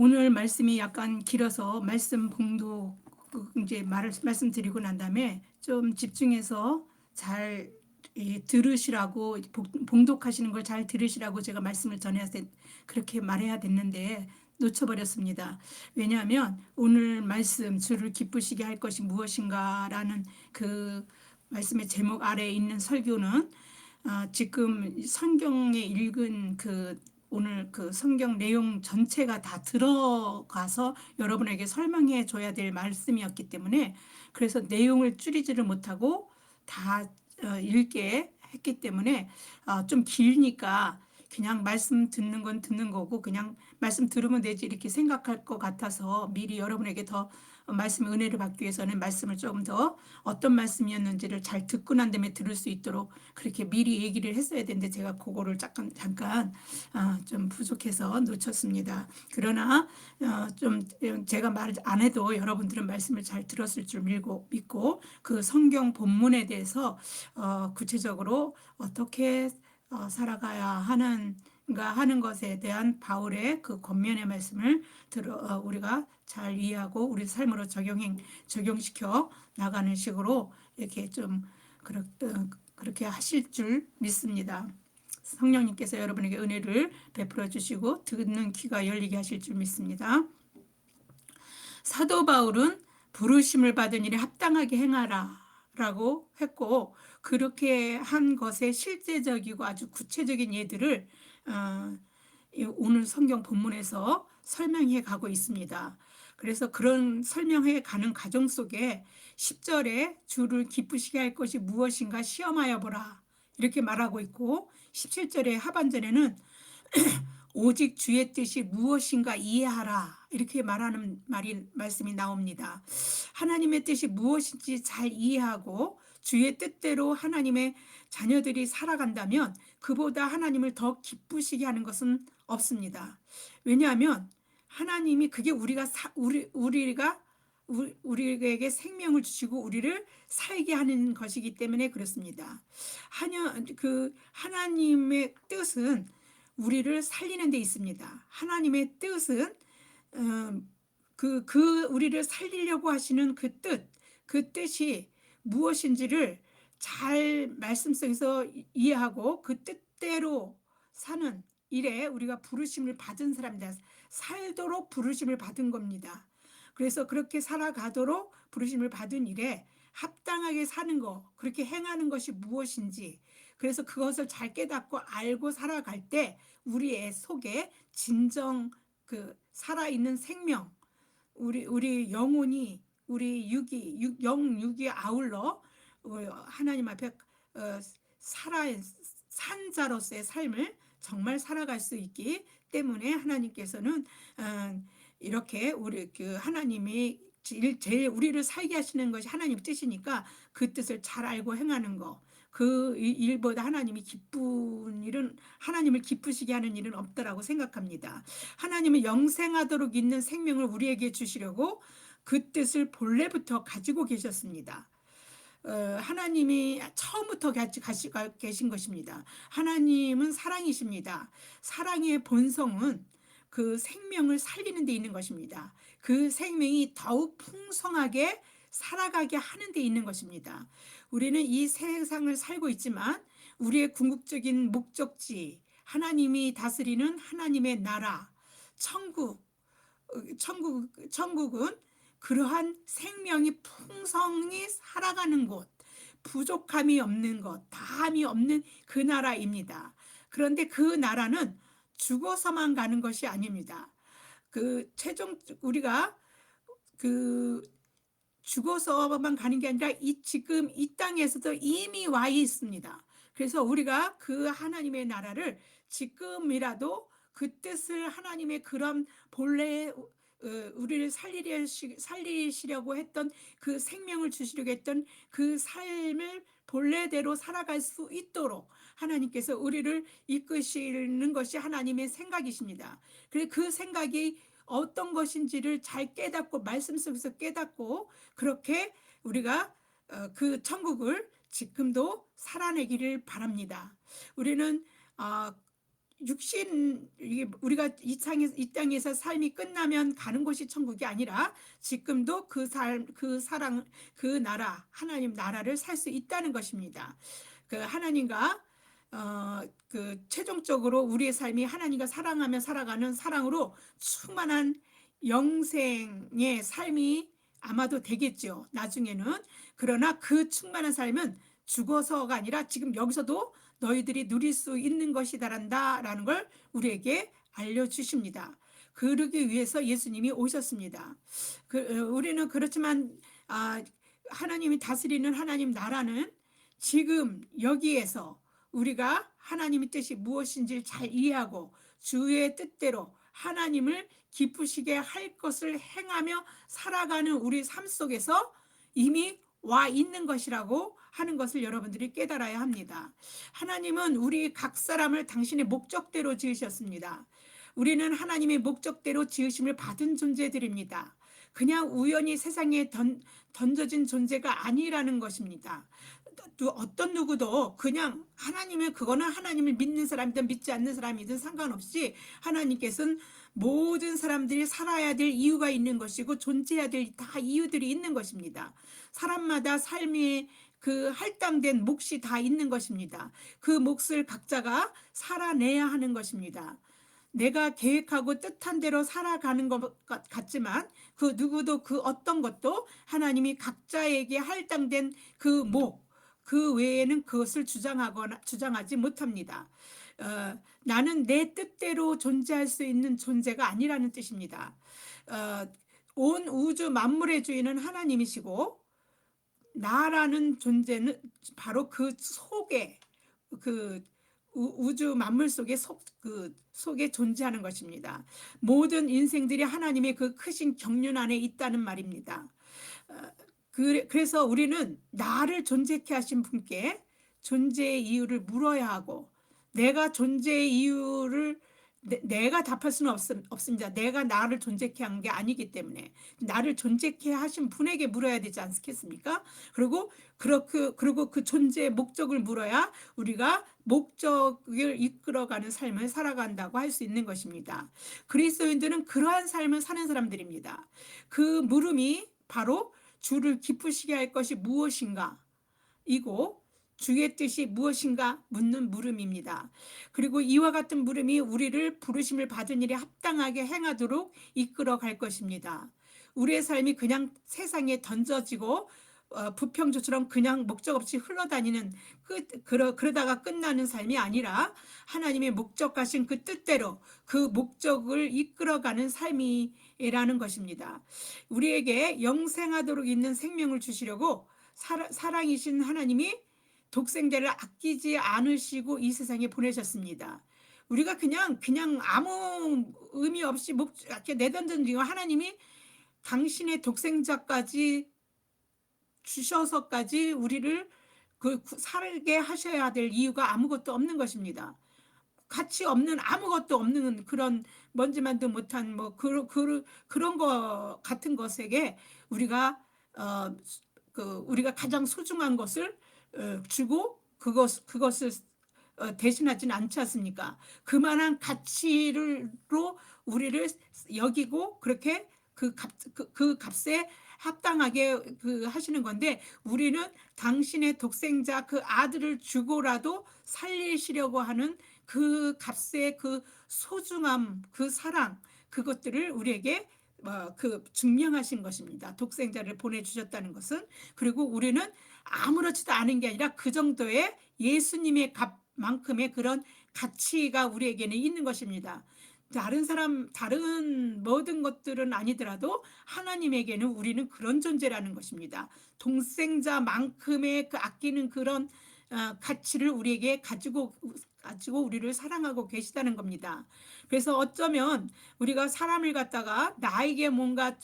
오늘 말씀이 약간 길어서 말씀 봉독 이제 말씀드리고 난 다음에 좀 집중해서 잘 들으시라고 봉독하시는 걸 잘 들으시라고 제가 말씀을 전해야 그렇게 말해야 됐는데 놓쳐버렸습니다. 왜냐하면 오늘 말씀 주를 기쁘시게 할 것이 무엇인가라는 그 말씀의 제목 아래에 있는 설교는 지금 성경에 읽은 오늘 그 성경 내용 전체가 다 들어가서 여러분에게 설명해 줘야 될 말씀이었기 때문에 그래서 내용을 줄이지를 못하고 다 읽게 했기 때문에 좀 길니까 그냥 말씀 듣는 건 듣는 거고 그냥 말씀 들으면 되지 이렇게 생각할 것 같아서 미리 여러분에게 더 말씀의 은혜를 받기 위해서는 말씀을 조금 더 어떤 말씀이었는지를 잘 듣고 난 다음에 들을 수 있도록 그렇게 미리 얘기를 했어야 되는데 제가 그거를 잠깐 좀 부족해서 놓쳤습니다. 그러나 좀 제가 말 안 해도 여러분들은 말씀을 잘 들었을 줄 믿고 그 성경 본문에 대해서 구체적으로 어떻게 살아가야 하는가 하는 것에 대한 바울의 그 권면의 말씀을 우리가 잘 이해하고 우리 삶으로 적용시켜 나가는 식으로 이렇게 좀 그렇게 하실 줄 믿습니다. 성령님께서 여러분에게 은혜를 베풀어 주시고 듣는 귀가 열리게 하실 줄 믿습니다. 사도 바울은 부르심을 받은 일에 합당하게 행하라 라고 했고 그렇게 한 것의 실제적이고 아주 구체적인 예들을 오늘 성경 본문에서 설명해 가고 있습니다. 그래서 그런 설명해 가는 과정 속에 10절에 주를 기쁘시게 할 것이 무엇인가 시험하여 보라 이렇게 말하고 있고 17절의 하반절에는 오직 주의 뜻이 무엇인가 이해하라 이렇게 말하는 말씀이 나옵니다. 하나님의 뜻이 무엇인지 잘 이해하고 주의 뜻대로 하나님의 자녀들이 살아간다면 그보다 하나님을 더 기쁘시게 하는 것은 없습니다. 왜냐하면 하나님이 그게 우리에게 생명을 주시고 우리를 살게 하는 것이기 때문에 그렇습니다. 하나님의 뜻은 우리를 살리는 데 있습니다. 하나님의 뜻은 우리를 살리려고 하시는 그 뜻이 무엇인지를 잘 말씀 속에서 이해하고 그 뜻대로 사는 일에 우리가 부르심을 받은 사람이다. 살도록 부르심을 받은 겁니다. 그래서 그렇게 살아가도록 부르심을 받은 일에 합당하게 사는 거, 그렇게 행하는 것이 무엇인지, 그래서 그것을 잘 깨닫고 알고 살아갈 때 우리의 속에 진정 살아있는 생명, 우리 영혼이 우리 영육이 아울러 하나님 앞에 산 자로서의 삶을 정말 살아갈 수 있기 때문에 하나님께서는 이렇게 하나님이 제일 우리를 살게 하시는 것이 하나님 뜻이니까 그 뜻을 잘 알고 행하는 거. 그 일보다 하나님을 기쁘시게 하는 일은 없다라고 생각합니다. 하나님은 영생하도록 있는 생명을 우리에게 주시려고 그 뜻을 본래부터 가지고 계셨습니다. 하나님이 처음부터 같이 계신 것입니다. 하나님은 사랑이십니다. 사랑의 본성은 그 생명을 살리는 데 있는 것입니다. 그 생명이 더욱 풍성하게 살아가게 하는 데 있는 것입니다. 우리는 이 세상을 살고 있지만 우리의 궁극적인 목적지, 하나님이 다스리는 하나님의 나라, 천국은 그러한 생명이 풍성히 살아가는 곳, 부족함이 없는 것, 다함이 없는 그 나라입니다. 그런데 그 나라는 죽어서만 가는 것이 아닙니다. 우리가 죽어서만 가는 게 아니라 지금 이 땅에서도 이미 와 있습니다. 그래서 우리가 그 하나님의 나라를 지금이라도 그 뜻을 하나님의 그런 본래 우리를 살리시려고 했던 그 생명을 주시려고 했던 그 삶을 본래대로 살아갈 수 있도록 하나님께서 우리를 이끄시는 것이 하나님의 생각이십니다. 그래서 그 생각이 어떤 것인지를 잘 깨닫고 말씀 속에서 깨닫고 그렇게 우리가 그 천국을 지금도 살아내기를 바랍니다. 우리는 육신, 이게 우리가 이 땅에서 삶이 끝나면 가는 곳이 천국이 아니라 지금도 그 삶, 그 사랑, 그 나라, 하나님 나라를 살 수 있다는 것입니다. 그 하나님과 그 최종적으로 우리의 삶이 하나님과 사랑하며 살아가는 사랑으로 충만한 영생의 삶이 아마도 되겠죠, 나중에는. 그러나 그 충만한 삶은 죽어서가 아니라 지금 여기서도 너희들이 누릴 수 있는 것이다란다 라는 걸 우리에게 알려주십니다. 그러기 위해서 예수님이 오셨습니다. 우리는 그렇지만 하나님이 다스리는 하나님 나라는 지금 여기에서 우리가 하나님의 뜻이 무엇인지 잘 이해하고 주의 뜻대로 하나님을 기쁘시게 할 것을 행하며 살아가는 우리 삶 속에서 이미 와 있는 것이라고 하는 것을 여러분들이 깨달아야 합니다. 하나님은 우리 각 사람을 당신의 목적대로 지으셨습니다. 우리는 하나님의 목적대로 지으심을 받은 존재들입니다. 그냥 우연히 세상에 던져진 존재가 아니라는 것입니다. 또 어떤 누구도 그냥 하나님을, 그거는 하나님을 믿는 사람이든 믿지 않는 사람이든 상관없이 하나님께서는 모든 사람들이 살아야 될 이유가 있는 것이고 존재해야 될 다 이유들이 있는 것입니다. 사람마다 삶의 그 할당된 몫이 다 있는 것입니다. 그 몫을 각자가 살아내야 하는 것입니다. 내가 계획하고 뜻한 대로 살아가는 것 같지만 그 누구도 그 어떤 것도 하나님이 각자에게 할당된 그 목, 그 외에는 그것을 주장하지 못합니다. 나는 내 뜻대로 존재할 수 있는 존재가 아니라는 뜻입니다. 온 우주 만물의 주인은 하나님이시고 나라는 존재는 바로 그 속에, 그 우주 만물 속에 속에 존재하는 것입니다. 모든 인생들이 하나님의 그 크신 경륜 안에 있다는 말입니다. 그래서 우리는 나를 존재케 하신 분께 존재의 이유를 물어야 하고, 내가 존재의 이유를 내가 답할 수는 없습니다. 내가 나를 존재케 한 게 아니기 때문에 나를 존재케 하신 분에게 물어야 되지 않겠습니까? 그리고 그 존재의 목적을 물어야 우리가 목적을 이끌어가는 삶을 살아간다고 할 수 있는 것입니다. 그리스도인들은 그러한 삶을 사는 사람들입니다. 그 물음이 바로 주를 기쁘시게 할 것이 무엇인가 이고 주의 뜻이 무엇인가 묻는 물음입니다. 그리고 이와 같은 물음이 우리를 부르심을 받은 일에 합당하게 행하도록 이끌어 갈 것입니다. 우리의 삶이 그냥 세상에 던져지고 부평주처럼 그냥 목적 없이 흘러다니는 그러다가 끝나는 삶이 아니라 하나님의 목적하신 그 뜻대로 그 목적을 이끌어가는 삶이라는 것입니다. 우리에게 영생하도록 있는 생명을 주시려고 사랑이신 하나님이 독생자를 아끼지 않으시고 이 세상에 보내셨습니다. 우리가 그냥 아무 의미 없이 이렇게 내던진 하나님이 당신의 독생자까지 주셔서까지 우리를 살게 하셔야 될 이유가 아무것도 없는 것입니다. 가치 없는, 아무것도 없는 그런 먼지만도 못한 그런 거 같은 것에게 우리가 우리가 가장 소중한 것을 주고 그것을 대신하지는 않지 않습니까? 그만한 가치로 우리를 여기고 그렇게 그 값에 합당하게 하시는 건데, 우리는 당신의 독생자 그 아들을 주고라도 살리시려고 하는 그 값의 그 소중함, 그 사랑, 그것들을 우리에게 증명하신 것입니다. 독생자를 보내주셨다는 것은. 그리고 우리는 아무렇지도 않은 게 아니라 그 정도의 예수님의 값만큼의 그런 가치가 우리에게는 있는 것입니다. 다른 모든 것들은 아니더라도 하나님에게는 우리는 그런 존재라는 것입니다. 동생자만큼의 아끼는 그런 가치를 우리에게 가지고 우리를 사랑하고 계시다는 겁니다. 그래서 어쩌면 우리가 사람을 갖다가 나에게 뭔가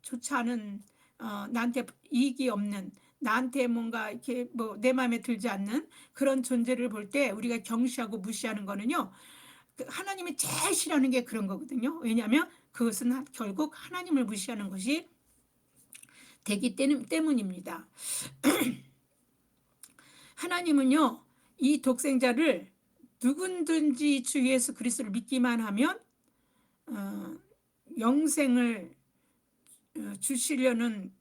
좋지 않은, 나한테 이익이 없는, 나한테 뭔가 이렇게 내 마음에 들지 않는 그런 존재를 볼 때 우리가 경시하고 무시하는 거는요, 하나님이 제일 싫어하는 게 그런 거거든요. 왜냐하면 그것은 결국 하나님을 무시하는 것이 되기 때문입니다. 하나님은요, 이 독생자를 누구든지 주 예수 그리스도를 믿기만 하면 어, 영생을 주시려는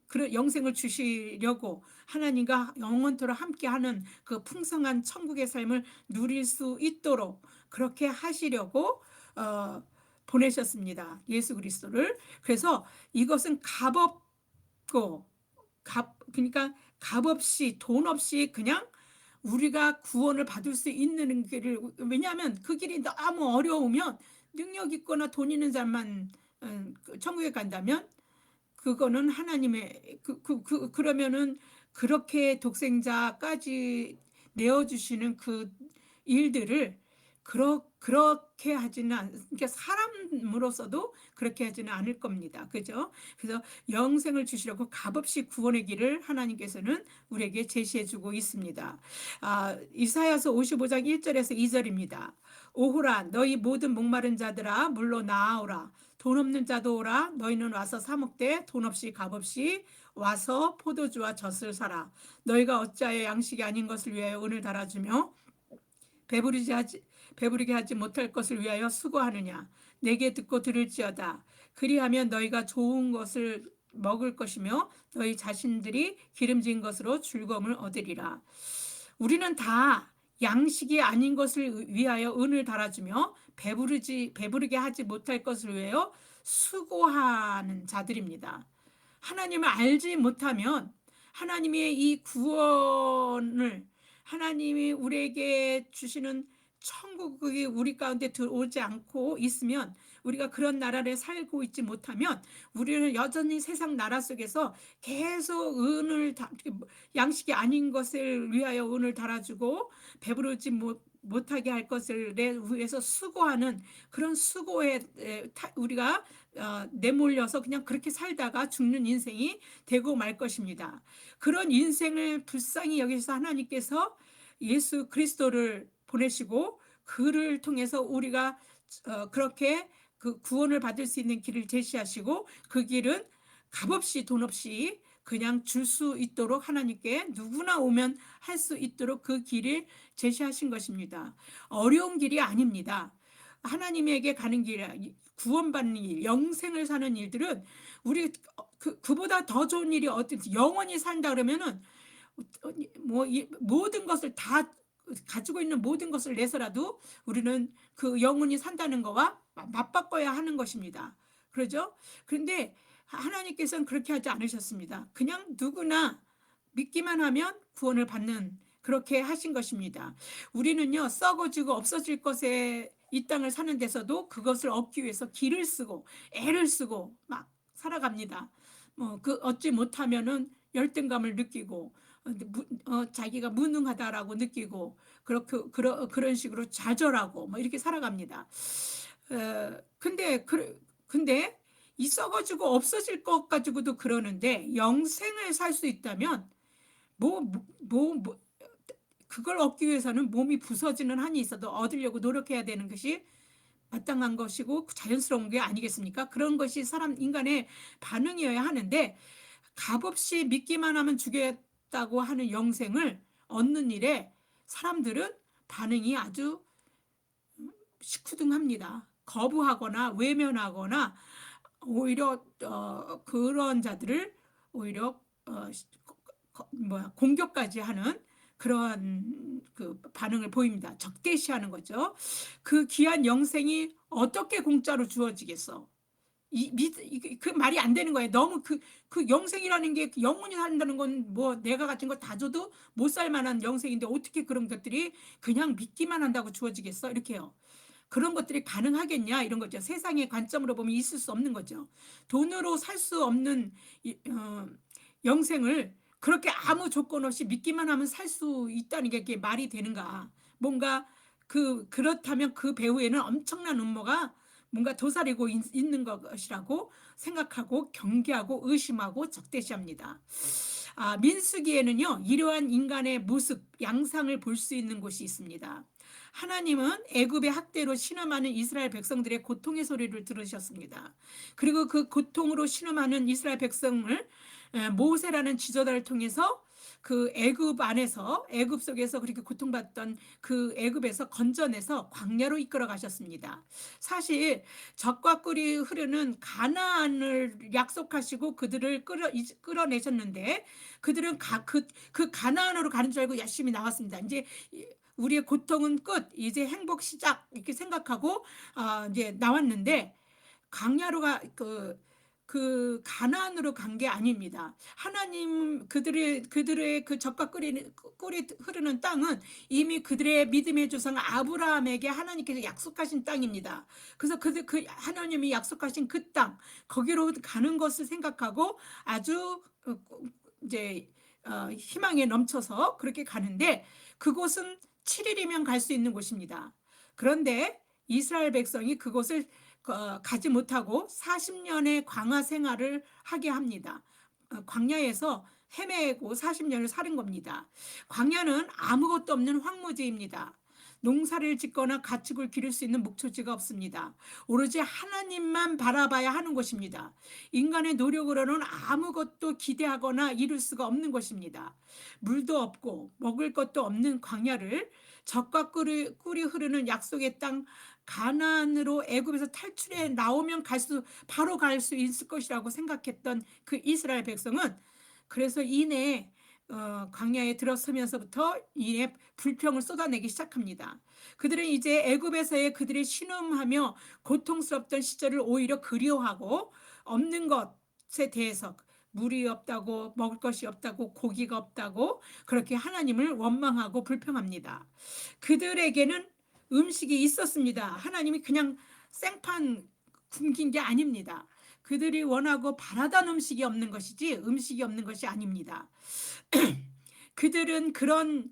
그런 영생을 주시려고 하나님과 영원토록 함께하는 그 풍성한 천국의 삶을 누릴 수 있도록 그렇게 하시려고 어, 보내셨습니다. 예수 그리스도를. 그래서 이것은 값없고 그러니까 값없이 돈 없이 그냥 우리가 구원을 받을 수 있는 길을, 왜냐하면 그 길이 너무 어려우면 능력 있거나 돈 있는 사람만 천국에 간다면 그거는 하나님의 그러면은 그렇게 독생자까지 내어주시는 그 일들을 그렇게 하지는 그러니까 사람으로서도 그렇게 하지는 않을 겁니다. 그죠? 그래서 영생을 주시려고 값없이 구원의 길을 하나님께서는 우리에게 제시해 주고 있습니다. 이사야서 55장 1절에서 2절입니다. 오호라 너희 모든 목마른 자들아 물로 나아오라. 돈 없는 자도 오라. 너희는 와서 사 먹되 돈 없이 값없이 와서 포도주와 젖을 사라. 너희가 어찌하여 양식이 아닌 것을 위하여 은을 달아주며 배부르게 하지 못할 것을 위하여 수고하느냐. 내게 듣고 들을지어다. 그리하면 너희가 좋은 것을 먹을 것이며 너희 자신들이 기름진 것으로 즐거움을 얻으리라. 우리는 다 양식이 아닌 것을 위하여 은을 달아주며 배부르게 하지 못할 것을 위하여 수고하는 자들입니다. 하나님을 알지 못하면 하나님의 이 구원을, 하나님이 우리에게 주시는 천국이 우리 가운데 들어오지 않고 있으면, 우리가 그런 나라를 살고 있지 못하면 우리는 여전히 세상 나라 속에서 계속 양식이 아닌 것을 위하여 은을 달아주고 배부르지 못하게 할 것을 위해서 수고하는 그런 수고에 우리가 내몰려서 그냥 그렇게 살다가 죽는 인생이 되고 말 것입니다. 그런 인생을 불쌍히 여기서 하나님께서 예수 그리스도를 보내시고 그를 통해서 우리가 그렇게 그 구원을 받을 수 있는 길을 제시하시고 그 길은 값없이 돈 없이 그냥 줄 수 있도록 하나님께 누구나 오면 할 수 있도록 그 길을 제시하신 것입니다. 어려운 길이 아닙니다. 하나님에게 가는 길, 구원받는 일, 영생을 사는 일들은 우리 그보다 더 좋은 일이 어떤지, 영원히 산다 그러면은 뭐 모든 것을 다 가지고 있는 모든 것을 내서라도 우리는 그 영원히 산다는 거와 맞바꿔야 하는 것입니다. 그러죠? 그런데 하나님께서는 그렇게 하지 않으셨습니다. 그냥 누구나 믿기만 하면 구원을 받는, 그렇게 하신 것입니다. 우리는요, 썩어지고 없어질 것에 이 땅을 사는 데서도 그것을 얻기 위해서 기를 쓰고 애를 쓰고 막 살아갑니다. 어찌 못하면은 열등감을 느끼고 자기가 무능하다라고 느끼고 그런 식으로 좌절하고 뭐 이렇게 살아갑니다. 근데 이 썩어지고 없어질 것 가지고도 그러는데, 영생을 살 수 있다면 그걸 얻기 위해서는 몸이 부서지는 한이 있어도 얻으려고 노력해야 되는 것이 마땅한 것이고 자연스러운 게 아니겠습니까? 그런 것이 인간의 반응이어야 하는데, 값없이 믿기만 하면 주겠다고 하는 영생을 얻는 일에 사람들은 반응이 아주 시큰둥합니다. 거부하거나 외면하거나 오히려 그런 자들을 오히려 공격까지 하는 그런 그 반응을 보입니다. 적대시하는 거죠. 그 귀한 영생이 어떻게 공짜로 주어지겠어? 그 말이 안 되는 거예요. 너무 그 영생이라는 게 영원히 산다는 건 뭐 내가 가진 거 다 줘도 못 살 만한 영생인데 어떻게 그런 것들이 그냥 믿기만 한다고 주어지겠어? 이렇게요. 그런 것들이 가능하겠냐 이런 거죠. 세상의 관점으로 보면 있을 수 없는 거죠. 돈으로 살 수 없는 영생을 그렇게 아무 조건 없이 믿기만 하면 살 수 있다는 게 말이 되는가. 뭔가 그렇다면 그 배후에는 엄청난 음모가 뭔가 도사리고 있는 것이라고 생각하고 경계하고 의심하고 적대시합니다. 민수기에는요, 이러한 인간의 모습, 양상을 볼 수 있는 곳이 있습니다. 하나님은 애굽의 학대로 신음하는 이스라엘 백성들의 고통의 소리를 들으셨습니다. 그리고 그 고통으로 신음하는 이스라엘 백성을 모세라는 지도자를 통해서 그 애굽 안에서 애굽 속에서 그렇게 고통받던 그 애굽에서 건져내서 광야로 이끌어 가셨습니다. 사실 젖과 꿀이 흐르는 가나안을 약속하시고 그들을 끌어내셨는데 그들은 그 가나안으로 가는 줄 알고 열심히 나왔습니다. 이제 우리의 고통은 끝, 이제 행복 시작 이렇게 생각하고 이제 나왔는데 광야로 그 가나안으로 간 게 아닙니다. 하나님 그들의 그 젖과 꿀이 흐르는 땅은 이미 그들의 믿음의 조상 아브라함에게 하나님께서 약속하신 땅입니다. 그래서 그 하나님이 약속하신 그 땅 거기로 가는 것을 생각하고 아주 이제 희망에 넘쳐서 그렇게 가는데 그곳은 7일이면 갈 수 있는 곳입니다. 그런데 이스라엘 백성이 그곳을 가지 못하고 40년의 광야 생활을 하게 합니다. 광야에서 헤매고 40년을 사는 겁니다. 광야는 아무것도 없는 황무지입니다. 농사를 짓거나 가축을 기를 수 있는 목초지가 없습니다. 오로지 하나님만 바라봐야 하는 곳입니다. 인간의 노력으로는 아무것도 기대하거나 이룰 수가 없는 곳입니다. 물도 없고 먹을 것도 없는 광야를 젖과 꿀이 흐르는 약속의 땅 가나안으로 애굽에서 탈출해 나오면 바로 갈 수 있을 것이라고 생각했던 그 이스라엘 백성은 그래서 이내 광야에 들어서면서부터 이에 불평을 쏟아내기 시작합니다. 그들은 이제 애굽에서의 그들의 신음하며 고통스럽던 시절을 오히려 그리워하고 없는 것에 대해서 물이 없다고 먹을 것이 없다고 고기가 없다고 그렇게 하나님을 원망하고 불평합니다. 그들에게는 음식이 있었습니다. 하나님이 그냥 생판 굶긴 게 아닙니다. 그들이 원하고 바라던 음식이 없는 것이지 음식이 없는 것이 아닙니다. 그들은 그런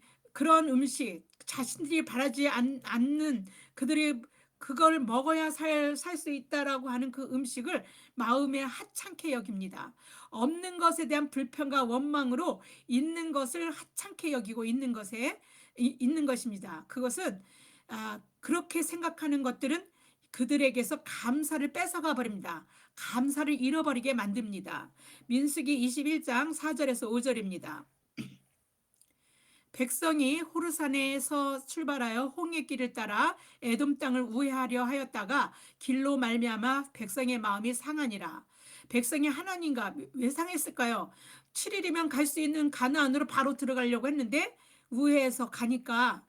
음식, 자신들이 바라지 않는 그들이 그걸 먹어야 살 수 있다라고 하는 그 음식을 마음에 하찮게 여깁니다. 없는 것에 대한 불평과 원망으로 있는 것을 하찮게 여기고 있는 것입니다. 그것은 그렇게 생각하는 것들은 그들에게서 감사를 뺏어가 버립니다. 감사를 잃어버리게 만듭니다. 민수기 21장 4절에서 5절입니다. 백성이 호르산에서 출발하여 홍해길을 따라 에돔 땅을 우회하려 하였다가 길로 말미암아 백성의 마음이 상하니라. 백성이 하나님과 왜 상했을까요? 7일이면 갈 수 있는 가나안으로 바로 들어가려고 했는데 우회해서 가니까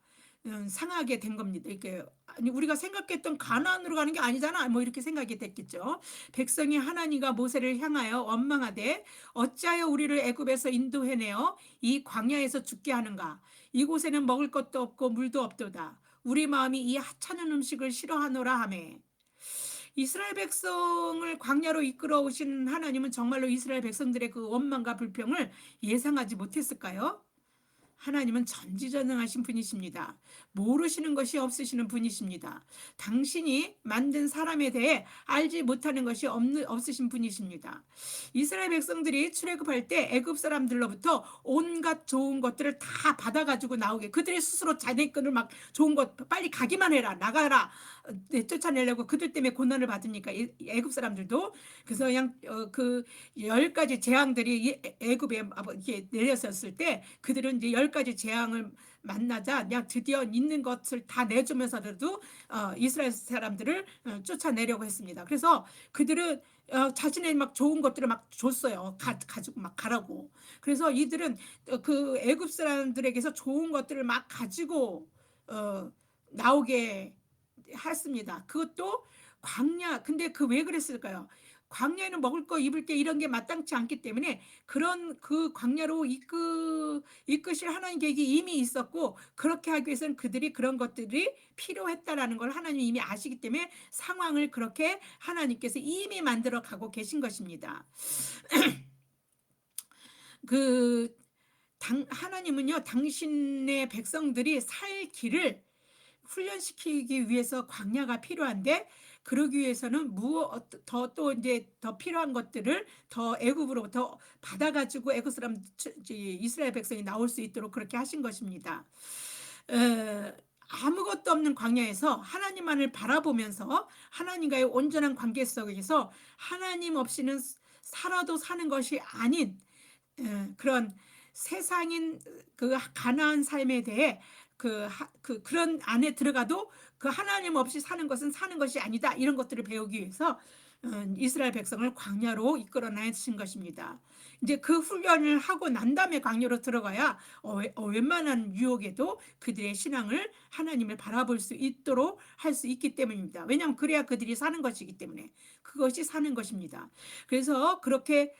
상하게 된 겁니다. 이게 아니 우리가 생각했던 가나안으로 가는 게 아니잖아. 뭐 이렇게 생각이 됐겠죠. 백성이 하나님과 모세를 향하여 원망하되 어찌하여 우리를 애굽에서 인도해내어 이 광야에서 죽게 하는가? 이곳에는 먹을 것도 없고 물도 없도다. 우리 마음이 이 하찮은 음식을 싫어하노라 하매. 이스라엘 백성을 광야로 이끌어 오신 하나님은 정말로 이스라엘 백성들의 그 원망과 불평을 예상하지 못했을까요? 하나님은 전지전능하신 분이십니다. 모르시는 것이 없으시는 분이십니다. 당신이 만든 사람에 대해 알지 못하는 것이 없으신 분이십니다. 이스라엘 백성들이 출애굽할 때 애굽 사람들로부터 온갖 좋은 것들을 다 받아가지고 나오게 그들이 스스로 자네끈을 막 좋은 것 빨리 가기만 해라 나가라 쫓아내려고 그들 때문에 고난을 받으니까 애굽 사람들도 그래서 그냥 그 10가지 재앙들이 애굽에 이렇게 내렸었을 때 그들은 이제 10가지 재앙을 만나자 그냥 드디어 있는 것을 다 내주면서도 이스라엘 사람들을 쫓아내려고 했습니다. 그래서 그들은 자신의 막 좋은 것들을 막 줬어요. 가지고 막 가라고. 그래서 이들은 그 애굽 사람들에게서 좋은 것들을 막 가지고 나오게 했습니다. 그것도 광야. 근데 그 왜 그랬을까요? 광야에는 먹을 거 입을 게 이런 게 마땅치 않기 때문에 그런 그 광야로 이끄실 하나님 계획이 이미 있었고 그렇게 하기 위해서는 그들이 그런 것들이 필요했다라는 걸 하나님이 이미 아시기 때문에 상황을 그렇게 하나님께서 이미 만들어 가고 계신 것입니다. 하나님은요 당신의 백성들이 살 길을 훈련시키기 위해서 광야가 필요한데 그러기 위해서는 또 이제 더 필요한 것들을 더 애굽으로부터 받아가지고 애굽 사람 이스라엘 백성이 나올 수 있도록 그렇게 하신 것입니다. 아무것도 없는 광야에서 하나님만을 바라보면서 하나님과의 온전한 관계 속에서 하나님 없이는 살아도 사는 것이 아닌 그런 세상인 그 가나안 삶에 대해 그런 안에 들어가도 그 하나님 없이 사는 것은 사는 것이 아니다. 이런 것들을 배우기 위해서 이스라엘 백성을 광야로 이끌어 내신 것입니다. 이제 그 훈련을 하고 난 다음에 광야로 들어가야 웬만한 유혹에도 그들의 신앙을 하나님을 바라볼 수 있도록 할 수 있기 때문입니다. 왜냐하면 그래야 그들이 사는 것이기 때문에 그것이 사는 것입니다. 그래서 그렇게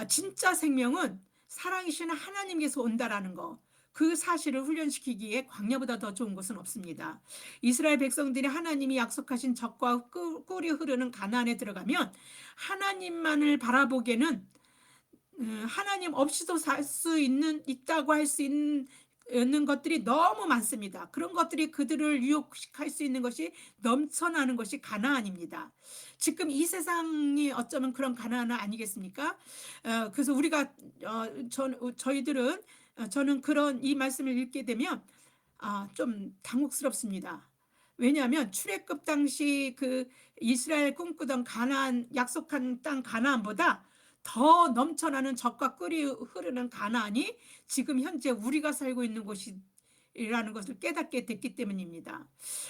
진짜 생명은 살아계신 하나님께서 온다라는 거, 그 사실을 훈련시키기에 광야보다 더 좋은 것은 없습니다. 이스라엘 백성들이 하나님이 약속하신 젖과 꿀이 흐르는 가나안에 들어가면 하나님만을 바라보기에는 하나님 없이도 살 수 있다고 할 수 있는 것들이 너무 많습니다. 그런 것들이 그들을 유혹할 수 있는 것이 넘쳐나는 것이 가나안입니다. 지금 이 세상이 어쩌면 그런 가나안은 아니겠습니까? 그래서 우리가 저희들은 저는 그런 이 말씀을 읽게 되면 좀 당혹스럽습니다. 왜냐하면 출애굽 당시 그 이스라엘 꿈꾸던 가나안, 약속한 땅 가나안보다 더 넘쳐나는 젖과 꿀이 흐르는 가나안이 지금 현재 우리가 살고 있는 곳이라는 것을 깨닫게 됐기 때문입니다.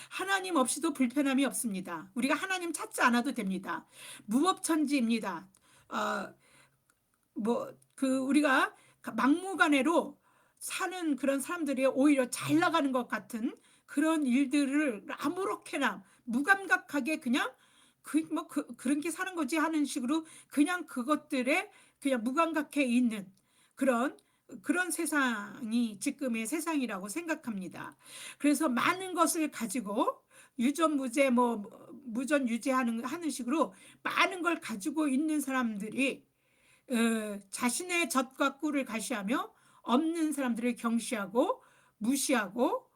하나님 없이도 불편함이 없습니다. 우리가 하나님 찾지 않아도 됩니다. 무법천지입니다. 우리가 막무가내로 사는 그런 사람들이 오히려 잘 나가는 것 같은 그런 일들을 아무렇게나 무감각하게 그냥 그런 게 사는 거지 하는 식으로 그냥 그것들에 그냥 무감각해 있는 그런 세상이 지금의 세상이라고 생각합니다. 그래서 많은 것을 가지고 유전무죄 무전유죄하는 식으로 많은 걸 가지고 있는 사람들이 자신의 젖과 꿀을 가시하며 없는 사람들을 경시하고 무시하고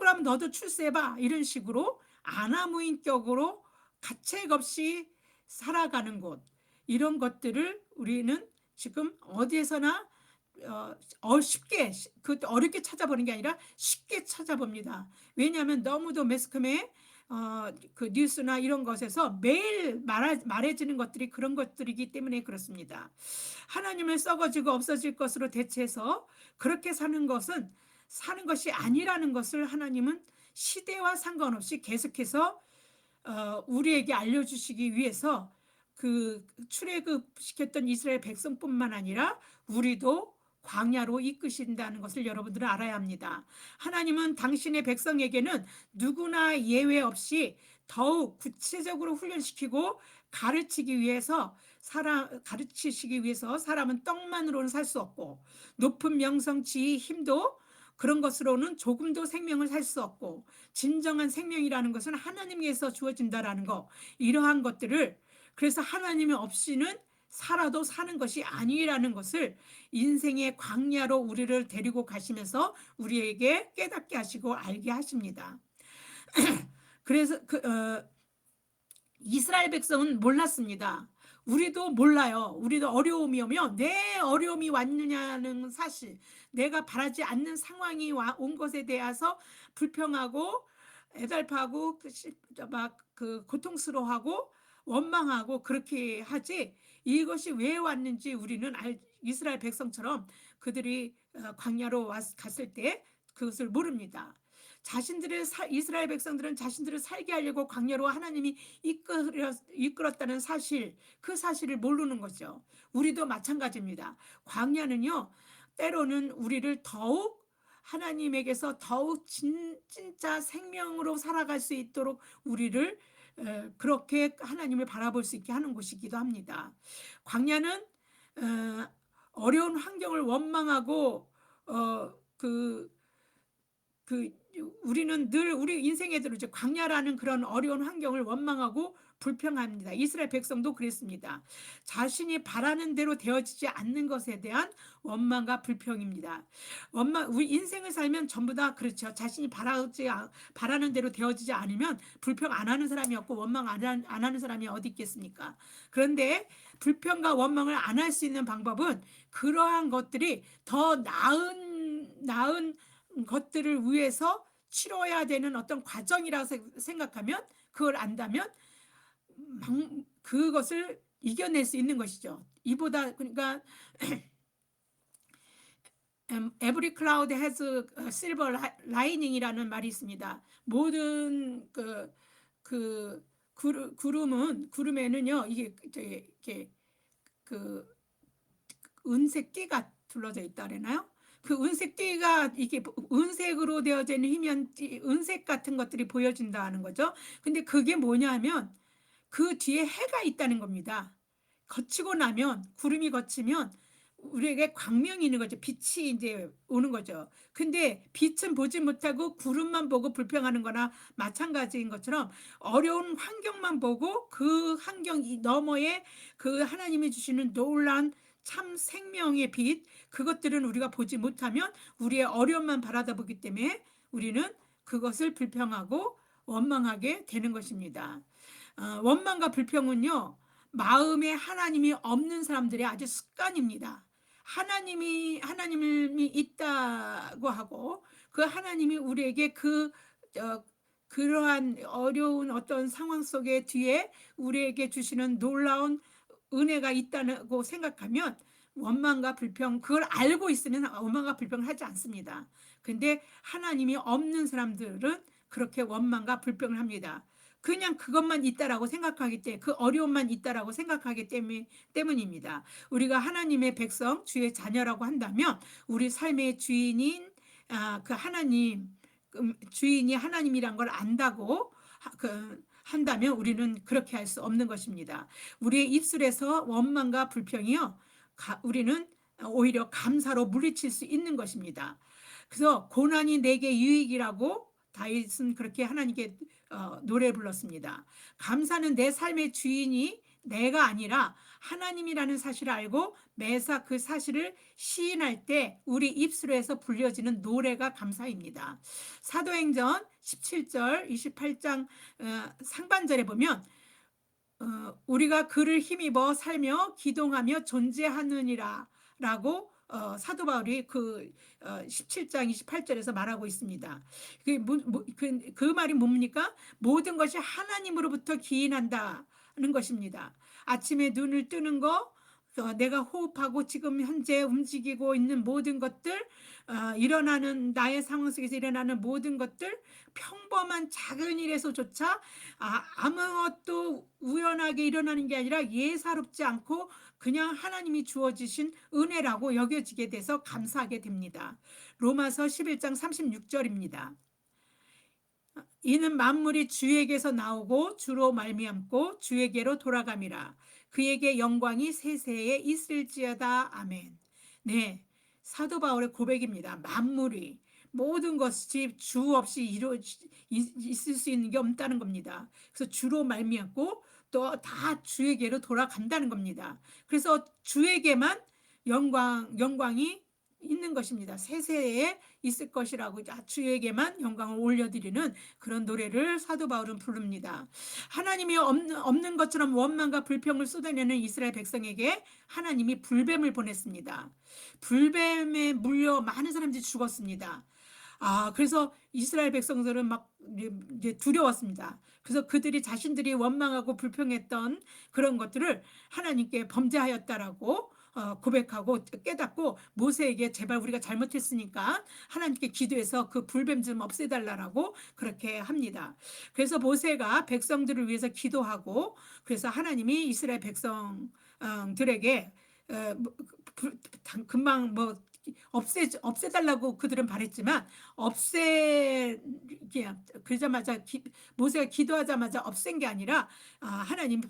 그럼 너도 출세해봐 이런 식으로 아나무인격으로 가책 없이 살아가는 곳, 이런 것들을 우리는 지금 어디에서나 쉽게 어렵게 찾아보는 게 아니라 쉽게 찾아봅니다. 왜냐하면 너무도 매스컴에 그 뉴스나 이런 것에서 매일 말해지는 것들이 그런 것들이기 때문에 그렇습니다. 하나님을 썩어지고 없어질 것으로 대체해서 그렇게 사는 것은 사는 것이 아니라는 것을 하나님은 시대와 상관없이 계속해서 우리에게 알려주시기 위해서 그 출애굽시켰던 이스라엘 백성뿐만 아니라 우리도 광야로 이끄신다는 것을 여러분들은 알아야 합니다. 하나님은 당신의 백성에게는 누구나 예외 없이 더욱 구체적으로 훈련시키고 가르치시기 위해서 사람은 떡만으로는 살 수 없고 높은 명성, 지위, 힘도 그런 것으로는 조금도 생명을 살 수 없고 진정한 생명이라는 것은 하나님께서 주어진다라는 거, 이러한 것들을 그래서 하나님 없이는 살아도 사는 것이 아니라는 것을 인생의 광야로 우리를 데리고 가시면서 우리에게 깨닫게 하시고 알게 하십니다. 그래서 이스라엘 백성은 몰랐습니다. 우리도 몰라요. 우리도 어려움이 오면 내 어려움이 왔느냐는 사실, 내가 바라지 않는 상황이 온 것에 대해서 불평하고 애달파하고 고통스러워하고 원망하고 그렇게 하지, 이것이 왜 왔는지 우리는 이스라엘 백성처럼 그들이 광야로 갔을 때 그것을 모릅니다. 이스라엘 백성들은 자신들을 살게 하려고 광야로 하나님이 이끌었다는 사실, 그 사실을 모르는 거죠. 우리도 마찬가지입니다. 광야는요, 때로는 우리를 더욱 하나님에게서 더욱 진짜 생명으로 살아갈 수 있도록 우리를 그렇게 하나님을 바라볼 수 있게 하는 곳이기도 합니다. 광야는 어려운 환경을 원망하고 우리는 늘 우리 인생에 들어오죠. 광야라는 그런 어려운 환경을 원망하고 불평합니다. 이스라엘 백성도 그랬습니다. 자신이 바라는 대로 되어지지 않는 것에 대한 원망과 불평입니다. 우리 인생을 살면 전부 다 그렇죠. 자신이 바라는 대로 되어지지 않으면 불평 안 하는 사람이 없고 원망 안 하는 사람이 어디 있겠습니까? 그런데 불평과 원망을 안 할 수 있는 방법은 그러한 것들이 더 나은 것들을 위해서 치러야 되는 어떤 과정이라고 생각하면, 그걸 안다면 그것을 이겨낼 수 있는 것이죠. 그러니까 Every cloud has a silver lining이라는 말이 있습니다. 모든 구름에는요 이게 이렇게 그 은색 띠가 둘러져 있다 그러나요? 그 은색 띠가 이게 은색으로 되어져 있는 희미한 은색 같은 것들이 보여진다 하는 거죠. 근데 그게 뭐냐면 그 뒤에 해가 있다는 겁니다. 거치고 나면 구름이 거치면 우리에게 광명이 있는 거죠. 빛이 이제 오는 거죠. 근데 빛은 보지 못하고 구름만 보고 불평하는 거나 마찬가지인 것처럼 어려운 환경만 보고 그 환경 너머에 그 하나님이 주시는 놀라운 참 생명의 빛, 그것들은 우리가 보지 못하면 우리의 어려움만 바라다 보기 때문에 우리는 그것을 불평하고 원망하게 되는 것입니다. 원망과 불평은요, 마음에 하나님이 없는 사람들의 아주 습관입니다. 하나님이 있다고 하고 그 하나님이 우리에게 그러한 어려운 어떤 상황 속에 뒤에 우리에게 주시는 놀라운 은혜가 있다고 생각하면 원망과 불평, 그걸 알고 있으면 원망과 불평을 하지 않습니다. 근데 하나님이 없는 사람들은 그렇게 원망과 불평을 합니다. 그냥 그것만 있다라고 생각하기 때문에, 그 어려움만 있다라고 생각하기 때문입니다. 우리가 하나님의 백성, 주의 자녀라고 한다면 우리 삶의 주인인 그 하나님, 주인이 하나님이란 걸 안다고 한다면 우리는 그렇게 할 수 없는 것입니다. 우리의 입술에서 원망과 불평이요, 우리는 오히려 감사로 물리칠 수 있는 것입니다. 그래서 고난이 내게 유익이라고 다윗은 그렇게 하나님께 노래 불렀습니다. 감사는 내 삶의 주인이 내가 아니라 하나님이라는 사실을 알고 매사 그 사실을 시인할 때 우리 입술에서 불려지는 노래가 감사입니다. 사도행전 17절 28장 상반절에 보면 우리가 그를 힘입어 살며 기동하며 존재하느니라 라고 사도 바울이 17장 28절에서 말하고 있습니다. 그 말이 뭡니까? 모든 것이 하나님으로부터 기인한다는 것입니다. 아침에 눈을 뜨는 거, 내가 호흡하고 지금 현재 움직이고 있는 모든 것들, 일어나는 나의 상황 속에서 일어나는 모든 것들, 평범한 작은 일에서조차 아무것도 우연하게 일어나는 게 아니라 예사롭지 않고 그냥 하나님이 주어주신 은혜라고 여겨지게 돼서 감사하게 됩니다. 로마서 11장 36절입니다. 이는 만물이 주에게서 나오고 주로 말미암고 주에게로 돌아감이라. 그에게 영광이 세세에 있을지어다. 아멘. 네, 사도 바울의 고백입니다. 만물이 모든 것이 주 없이 있을 수 있는 게 없다는 겁니다. 그래서 주로 말미암고 또 다 주에게로 돌아간다는 겁니다. 그래서 주에게만 영광이 있는 것입니다. 세세에 있을 것이라고 주에게만 영광을 올려드리는 그런 노래를 사도 바울은 부릅니다. 하나님이 없는 것처럼 원망과 불평을 쏟아내는 이스라엘 백성에게 하나님이 불뱀을 보냈습니다. 불뱀에 물려 많은 사람들이 죽었습니다. 그래서 이스라엘 백성들은 막 이제 두려웠습니다. 그래서 그들이 자신들이 원망하고 불평했던 그런 것들을 하나님께 범죄하였다라고 고백하고 깨닫고 모세에게 제발 우리가 잘못했으니까 하나님께 기도해서 그 불뱀 좀 없애달라고 그렇게 합니다. 그래서 모세가 백성들을 위해서 기도하고 그래서 하나님이 이스라엘 백성들에게 금방 없애달라고 그들은 바랬지만 그러자마자 모세가 기도하자마자 없앤 게 아니라 하나님이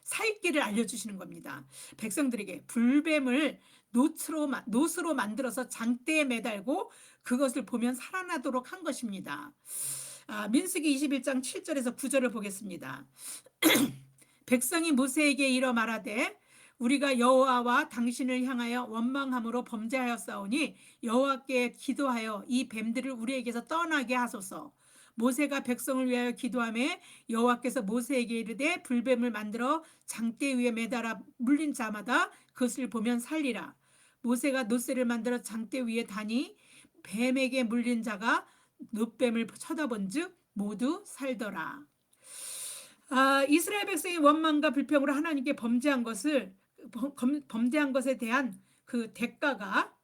살 길을 알려주시는 겁니다. 백성들에게 불뱀을 노스로 만들어서 장대에 매달고 그것을 보면 살아나도록 한 것입니다. 민수기 21장 7절에서 9절을 보겠습니다. 백성이 모세에게 이러 말하되 우리가 여호와와 당신을 향하여 원망함으로 범죄하였사오니 여호와께 기도하여 이 뱀들을 우리에게서 떠나게 하소서. 모세가 백성을 위하여 기도하매 여호와께서 모세에게 이르되 불뱀을 만들어 장대 위에 매달아 물린 자마다 그것을 보면 살리라. 모세가 놋새를 만들어 장대 위에 다니 뱀에게 물린 자가 놋뱀을 쳐다본즉 모두 살더라. 이스라엘 백성이 원망과 불평으로 하나님께 범죄한 것에 대한 그 대가가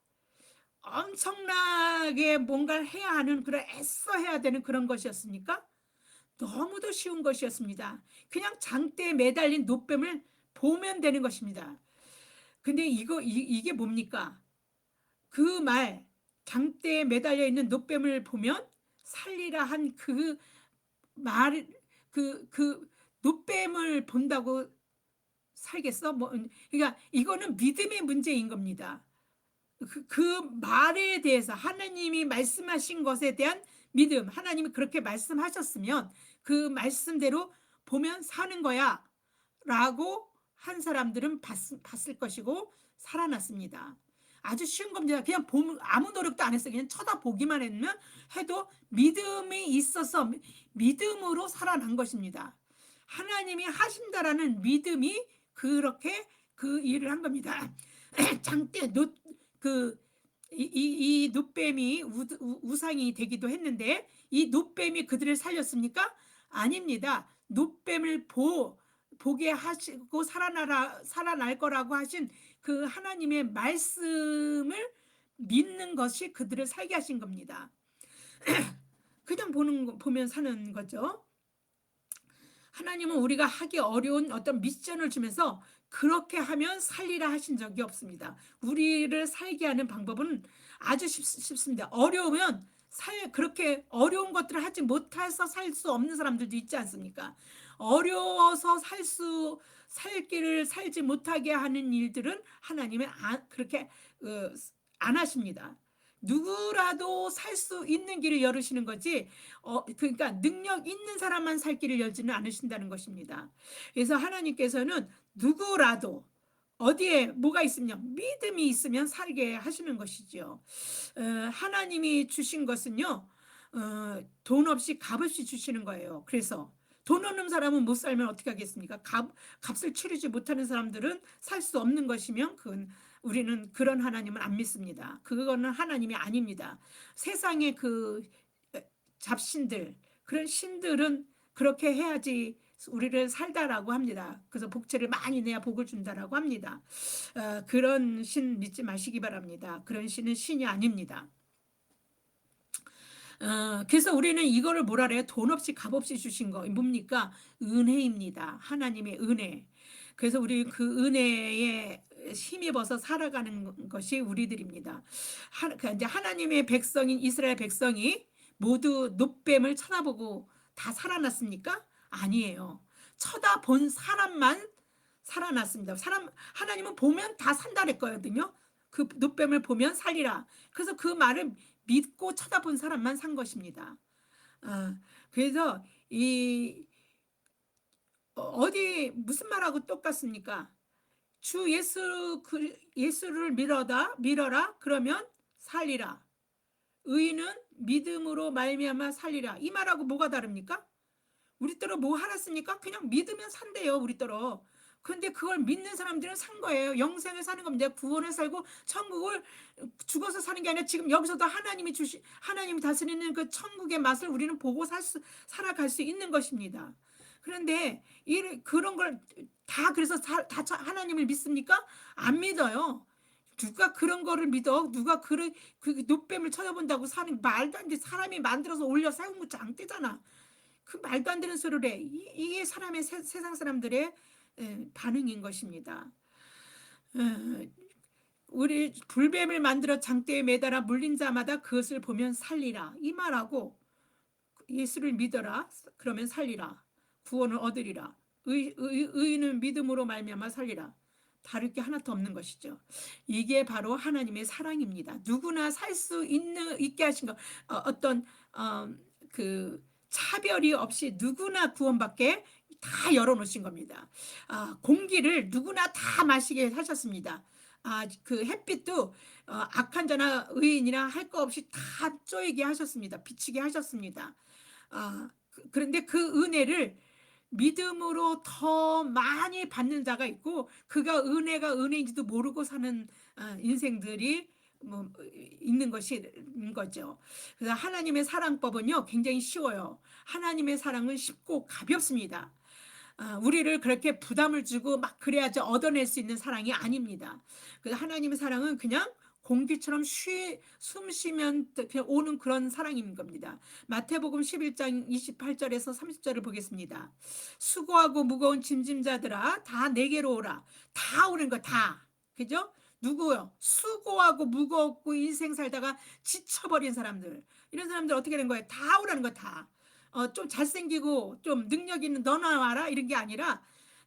엄청나게 뭔가를 해야 하는 그런 애써 해야 되는 그런 것이었습니까? 너무도 쉬운 것이었습니다. 그냥 장대에 매달린 노뱀을 보면 되는 것입니다. 근데 이게 뭡니까? 그 말, 장대에 매달려 있는 노뱀을 보면 살리라 한 그 말, 그 노뱀을 본다고 살겠어? 뭐, 그러니까 이거는 믿음의 문제인 겁니다. 그 말에 대해서 하나님이 말씀하신 것에 대한 믿음, 하나님이 그렇게 말씀하셨으면 그 말씀대로 보면 사는 거야 라고 한 사람들은 봤을 것이고 살아났습니다. 아주 쉬운 겁니다. 그냥 아무 노력도 안 했어요. 그냥 쳐다보기만 해도 믿음이 있어서 믿음으로 살아난 것입니다. 하나님이 하신다라는 믿음이 그렇게 그 일을 한 겁니다. 장대 그 이 놋뱀이 우상이 되기도 했는데 이 놋뱀이 그들을 살렸습니까? 아닙니다. 놋뱀을 보게 하시고 살아날 거라고 하신 그 하나님의 말씀을 믿는 것이 그들을 살게 하신 겁니다. 그냥 보면 사는 거죠. 하나님은 우리가 하기 어려운 어떤 미션을 주면서 그렇게 하면 살리라 하신 적이 없습니다. 우리를 살게 하는 방법은 아주 쉽습니다. 어려우면 그렇게 어려운 것들을 하지 못해서 살 수 없는 사람들도 있지 않습니까? 어려워서 살 길을 살지 못하게 하는 일들은 하나님은 그렇게 안 하십니다. 누구라도 살 수 있는 길을 열으시는 거지, 그러니까 능력 있는 사람만 살 길을 열지는 않으신다는 것입니다. 그래서 하나님께서는 누구라도 어디에 뭐가 있으면 믿음이 있으면 살게 하시는 것이죠. 하나님이 주신 것은요, 돈 없이 값 없이 주시는 거예요. 그래서 돈 없는 사람은 못 살면 어떻게 하겠습니까? 값을 치르지 못하는 사람들은 살 수 없는 것이면 그건 우리는 그런 하나님은 안 믿습니다. 그거는 하나님이 아닙니다. 세상의 그 잡신들, 그런 신들은 그렇게 해야지 우리를 살다라고 합니다. 그래서 복채를 많이 내야 복을 준다라고 합니다. 그런 신 믿지 마시기 바랍니다. 그런 신은 신이 아닙니다. 그래서 우리는 이거를 뭐라 그래요? 돈 없이 값 없이 주신 거 뭡니까? 은혜입니다. 하나님의 은혜. 그래서 우리 그 은혜에 힘입어서 살아가는 것이 우리들입니다. 이제 하나님의 백성인 이스라엘 백성이 모두 놋뱀을 쳐다보고 다 살아났습니까? 아니에요. 쳐다본 사람만 살아났습니다. 하나님은 보면 다 산다 그랬거든요. 그 놋뱀을 보면 살리라. 그래서 그 말을 믿고 쳐다본 사람만 산 것입니다. 그래서 어디 무슨 말하고 똑같습니까? 주 예수를 믿어라 그러면 살리라. 의인은 믿음으로 말미암아 살리라. 이 말하고 뭐가 다릅니까? 우리더러 뭐 하랬습니까? 그냥 믿으면 산대요, 우리더러. 근데 그걸 믿는 사람들은 산 거예요. 영생을 사는 겁니다. 구원을 살고 천국을 죽어서 사는 게 아니라 지금 여기서도 하나님이 다스리는 그 천국의 맛을 우리는 보고 살아갈 수 있는 것입니다. 그런데 그런 걸 다 그래서 다 하나님을 믿습니까? 안 믿어요. 누가 그런 거를 믿어? 누가 그 놋뱀을 쳐다본다고 사는 말도 안 돼. 사람이 만들어서 올려 세운 거 장대잖아. 그 말도 안 되는 소리를 해. 이게 세상 사람들의 반응인 것입니다. 우리 불뱀을 만들어 장대에 매달아 물린 자마다 그것을 보면 살리라. 이 말하고 예수를 믿어라. 그러면 살리라. 구원을 얻으리라. 의인은 믿음으로 말미암아 살리라. 다를 게 하나도 없는 것이죠. 이게 바로 하나님의 사랑입니다. 누구나 살 수 있게 하신 것, 어떤 그 차별이 없이 누구나 구원받게 다 열어놓으신 겁니다. 공기를 누구나 다 마시게 하셨습니다. 그 햇빛도 악한 자나 의인이나 할 거 없이 다 쪼이게 하셨습니다. 비치게 하셨습니다. 그런데 그 은혜를 믿음으로 더 많이 받는 자가 있고 그가 은혜가 은혜인지도 모르고 사는 인생들이 있는 것인 거죠. 그래서 하나님의 사랑법은요 굉장히 쉬워요. 하나님의 사랑은 쉽고 가볍습니다. 우리를 그렇게 부담을 주고 막 그래야지 얻어낼 수 있는 사랑이 아닙니다. 그래서 하나님의 사랑은 그냥 공기처럼 숨 쉬면 그냥 오는 그런 사랑인 겁니다. 마태복음 11장 28절에서 30절을 보겠습니다. 수고하고 무거운 짐짐자들아 다 내게로 오라. 다 오는 거 다. 그죠? 누구요? 수고하고 무겁고 인생 살다가 지쳐버린 사람들. 이런 사람들 어떻게 된 거예요? 다 오라는 거 다. 좀 잘생기고 좀 능력 있는 너나 와라 이런 게 아니라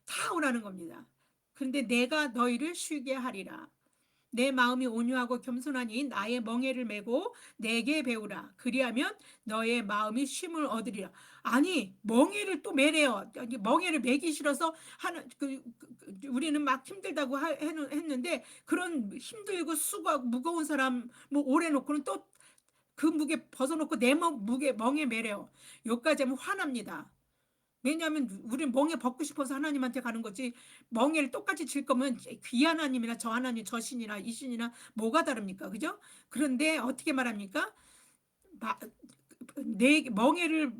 다 오라는 겁니다. 그런데 내가 너희를 쉬게 하리라. 내 마음이 온유하고 겸손하니 나의 멍에를 메고 내게 배우라. 그리하면 너의 마음이 쉼을 얻으리라. 아니 멍에를 또 매래요. 멍에를 매기 싫어서 하는 우리는 막 힘들다고 했는데 그런 힘들고 수고하고 무거운 사람 뭐 오래 놓고는 또 그 무게 벗어놓고 내 무게 멍에 매래요. 여기까지 하면 화납니다. 왜냐하면 우리는 멍에 벗고 싶어서 하나님한테 가는 거지. 멍에를 똑같이 질 거면 귀 하나님이나 저 하나님 저 신이나 이 신이나 뭐가 다릅니까? 그죠? 그런데 어떻게 말합니까? 내 멍에를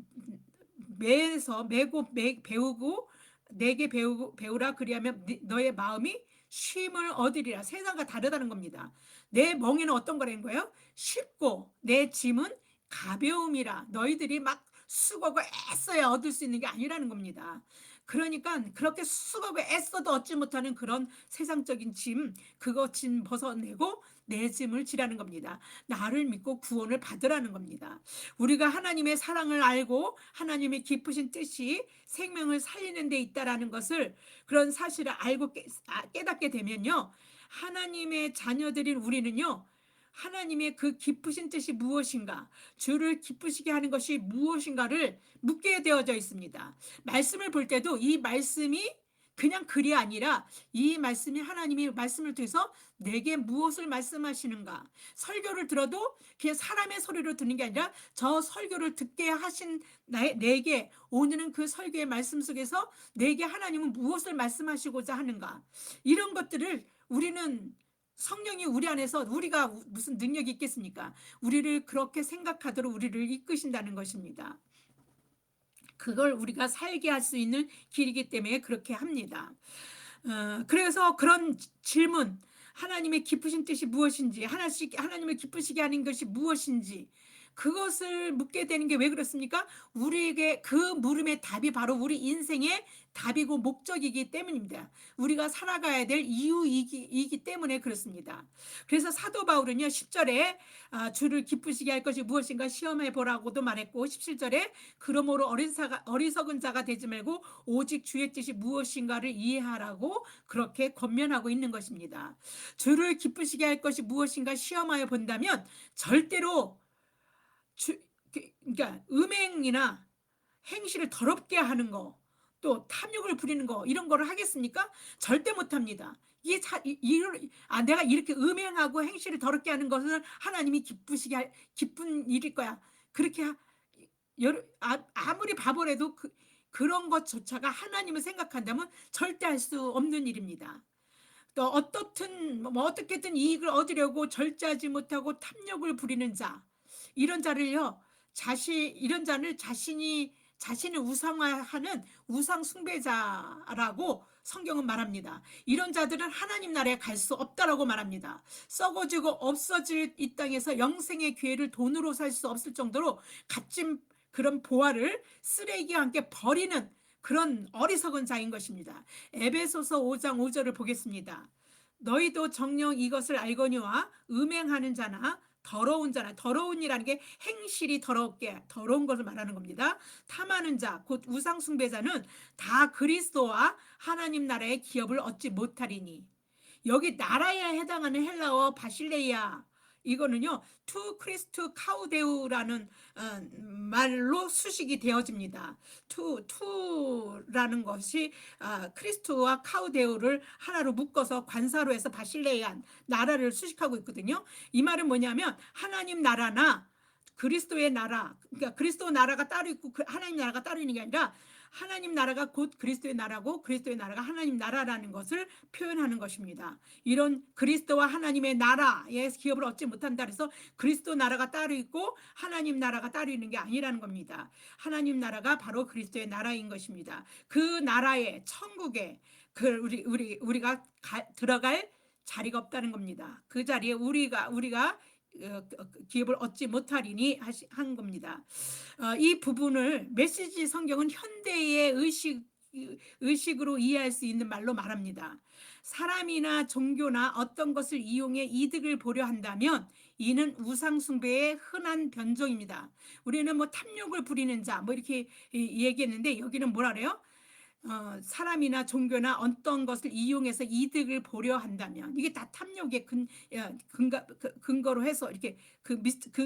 매서 매고 배우고 내게 배우라. 그리하면 너의 마음이 쉼을 얻으리라. 세상과 다르다는 겁니다. 내 멍에는 어떤 거라는 거예요? 쉽고 내 짐은 가벼움이라. 너희들이 막 수고하고 애써야 얻을 수 있는 게 아니라는 겁니다. 그러니까 그렇게 수고하고 애써도 얻지 못하는 그런 세상적인 짐, 그거 짐 벗어내고 내 짐을 지라는 겁니다. 나를 믿고 구원을 받으라는 겁니다. 우리가 하나님의 사랑을 알고 하나님의 깊으신 뜻이 생명을 살리는 데 있다라는 것을, 그런 사실을 알고 깨닫게 되면요, 하나님의 자녀들인 우리는요, 하나님의 그 깊으신 뜻이 무엇인가, 주를 기쁘시게 하는 것이 무엇인가를 묻게 되어져 있습니다. 말씀을 볼 때도 이 말씀이 그냥 글이 아니라 이 말씀이 하나님이 말씀을 통해서 내게 무엇을 말씀하시는가, 설교를 들어도 그냥 사람의 소리로 듣는 게 아니라 저 설교를 듣게 하신 내게 오늘은 그 설교의 말씀 속에서 내게 하나님은 무엇을 말씀하시고자 하는가, 이런 것들을 우리는, 성령이 우리 안에서, 우리가 무슨 능력이 있겠습니까? 우리를 그렇게 생각하도록 우리를 이끄신다는 것입니다. 그걸 우리가 살게 할 수 있는 길이기 때문에 그렇게 합니다. 그래서 그런 질문, 하나님의 깊으신 뜻이 무엇인지, 하나님을 기쁘시게 하는 것이 무엇인지, 그것을 묻게 되는 게 왜 그렇습니까? 우리에게 그 물음의 답이 바로 우리 인생의 답이고 목적이기 때문입니다. 우리가 살아가야 될 이유이기 때문에 그렇습니다. 그래서 사도 바울은요, 10절에 주를 기쁘시게 할 것이 무엇인가 시험해 보라고도 말했고, 17절에 그러므로 어리석은 자가 되지 말고 오직 주의 뜻이 무엇인가를 이해하라고 그렇게 권면하고 있는 것입니다. 주를 기쁘시게 할 것이 무엇인가 시험하여 본다면 절대로 그러니까 음행이나 행실을 더럽게 하는 거, 또 탐욕을 부리는 거, 이런 거를 하겠습니까? 절대 못합니다. 내가 이렇게 음행하고 행실을 더럽게 하는 것을 하나님이 기쁜 일일 거야. 그렇게 아무리 바보라도 그런 것조차가 하나님을 생각한다면 절대 할 수 없는 일입니다. 또 어떻게든 이익을 얻으려고 절제하지 못하고 탐욕을 부리는 자, 이런 자를요, 이런 자를 자신을 우상화하는 우상 숭배자라고 성경은 말합니다. 이런 자들은 하나님 나라에 갈 수 없다라고 말합니다. 썩어지고 없어질 이 땅에서 영생의 기회를 돈으로 살 수 없을 정도로 값진 그런 보화를 쓰레기와 함께 버리는 그런 어리석은 자인 것입니다. 에베소서 5장 5절을 보겠습니다. 너희도 정녕 이것을 알거니와 음행하는 자나 더러운 자나, 더러운 이라는 게 행실이 더러운 것을 말하는 겁니다. 탐하는 자, 곧 우상 숭배자는 다 그리스도와 하나님 나라의 기업을 얻지 못하리니. 여기 나라에 해당하는 헬라어 바실레이아, 이거는요 투 크리스투 카우데우라는 말로 수식이 되어집니다. 투라는 것이 크리스투와 카우데우를 하나로 묶어서 관사로 해서 바실레이안, 나라를 수식하고 있거든요. 이 말은 뭐냐면 하나님 나라나 그리스도의 나라, 그러니까 그리스도 나라가 따로 있고 하나님 나라가 따로 있는 게 아니라 하나님 나라가 곧 그리스도의 나라고 그리스도의 나라가 하나님 나라라는 것을 표현하는 것입니다. 이런 그리스도와 하나님의 나라의 기업을 얻지 못한다 해서 그리스도 나라가 따로 있고 하나님 나라가 따로 있는 게 아니라는 겁니다. 하나님 나라가 바로 그리스도의 나라인 것입니다. 그 나라의 천국에 우리가 들어갈 자리가 없다는 겁니다. 그 자리에 우리가 기업을 얻지 못하리니 한 겁니다. 이 부분을 메시지 성경은 현대의 의식으로 이해할 수 있는 말로 말합니다. 사람이나 종교나 어떤 것을 이용해 이득을 보려 한다면 이는 우상숭배의 흔한 변종입니다. 우리는 뭐 탐욕을 부리는 자 뭐 이렇게 얘기했는데 여기는 뭐라 그래요? 사람이나 종교나 어떤 것을 이용해서 이득을 보려 한다면 이게 다 탐욕의 근거로 해서 이렇게 그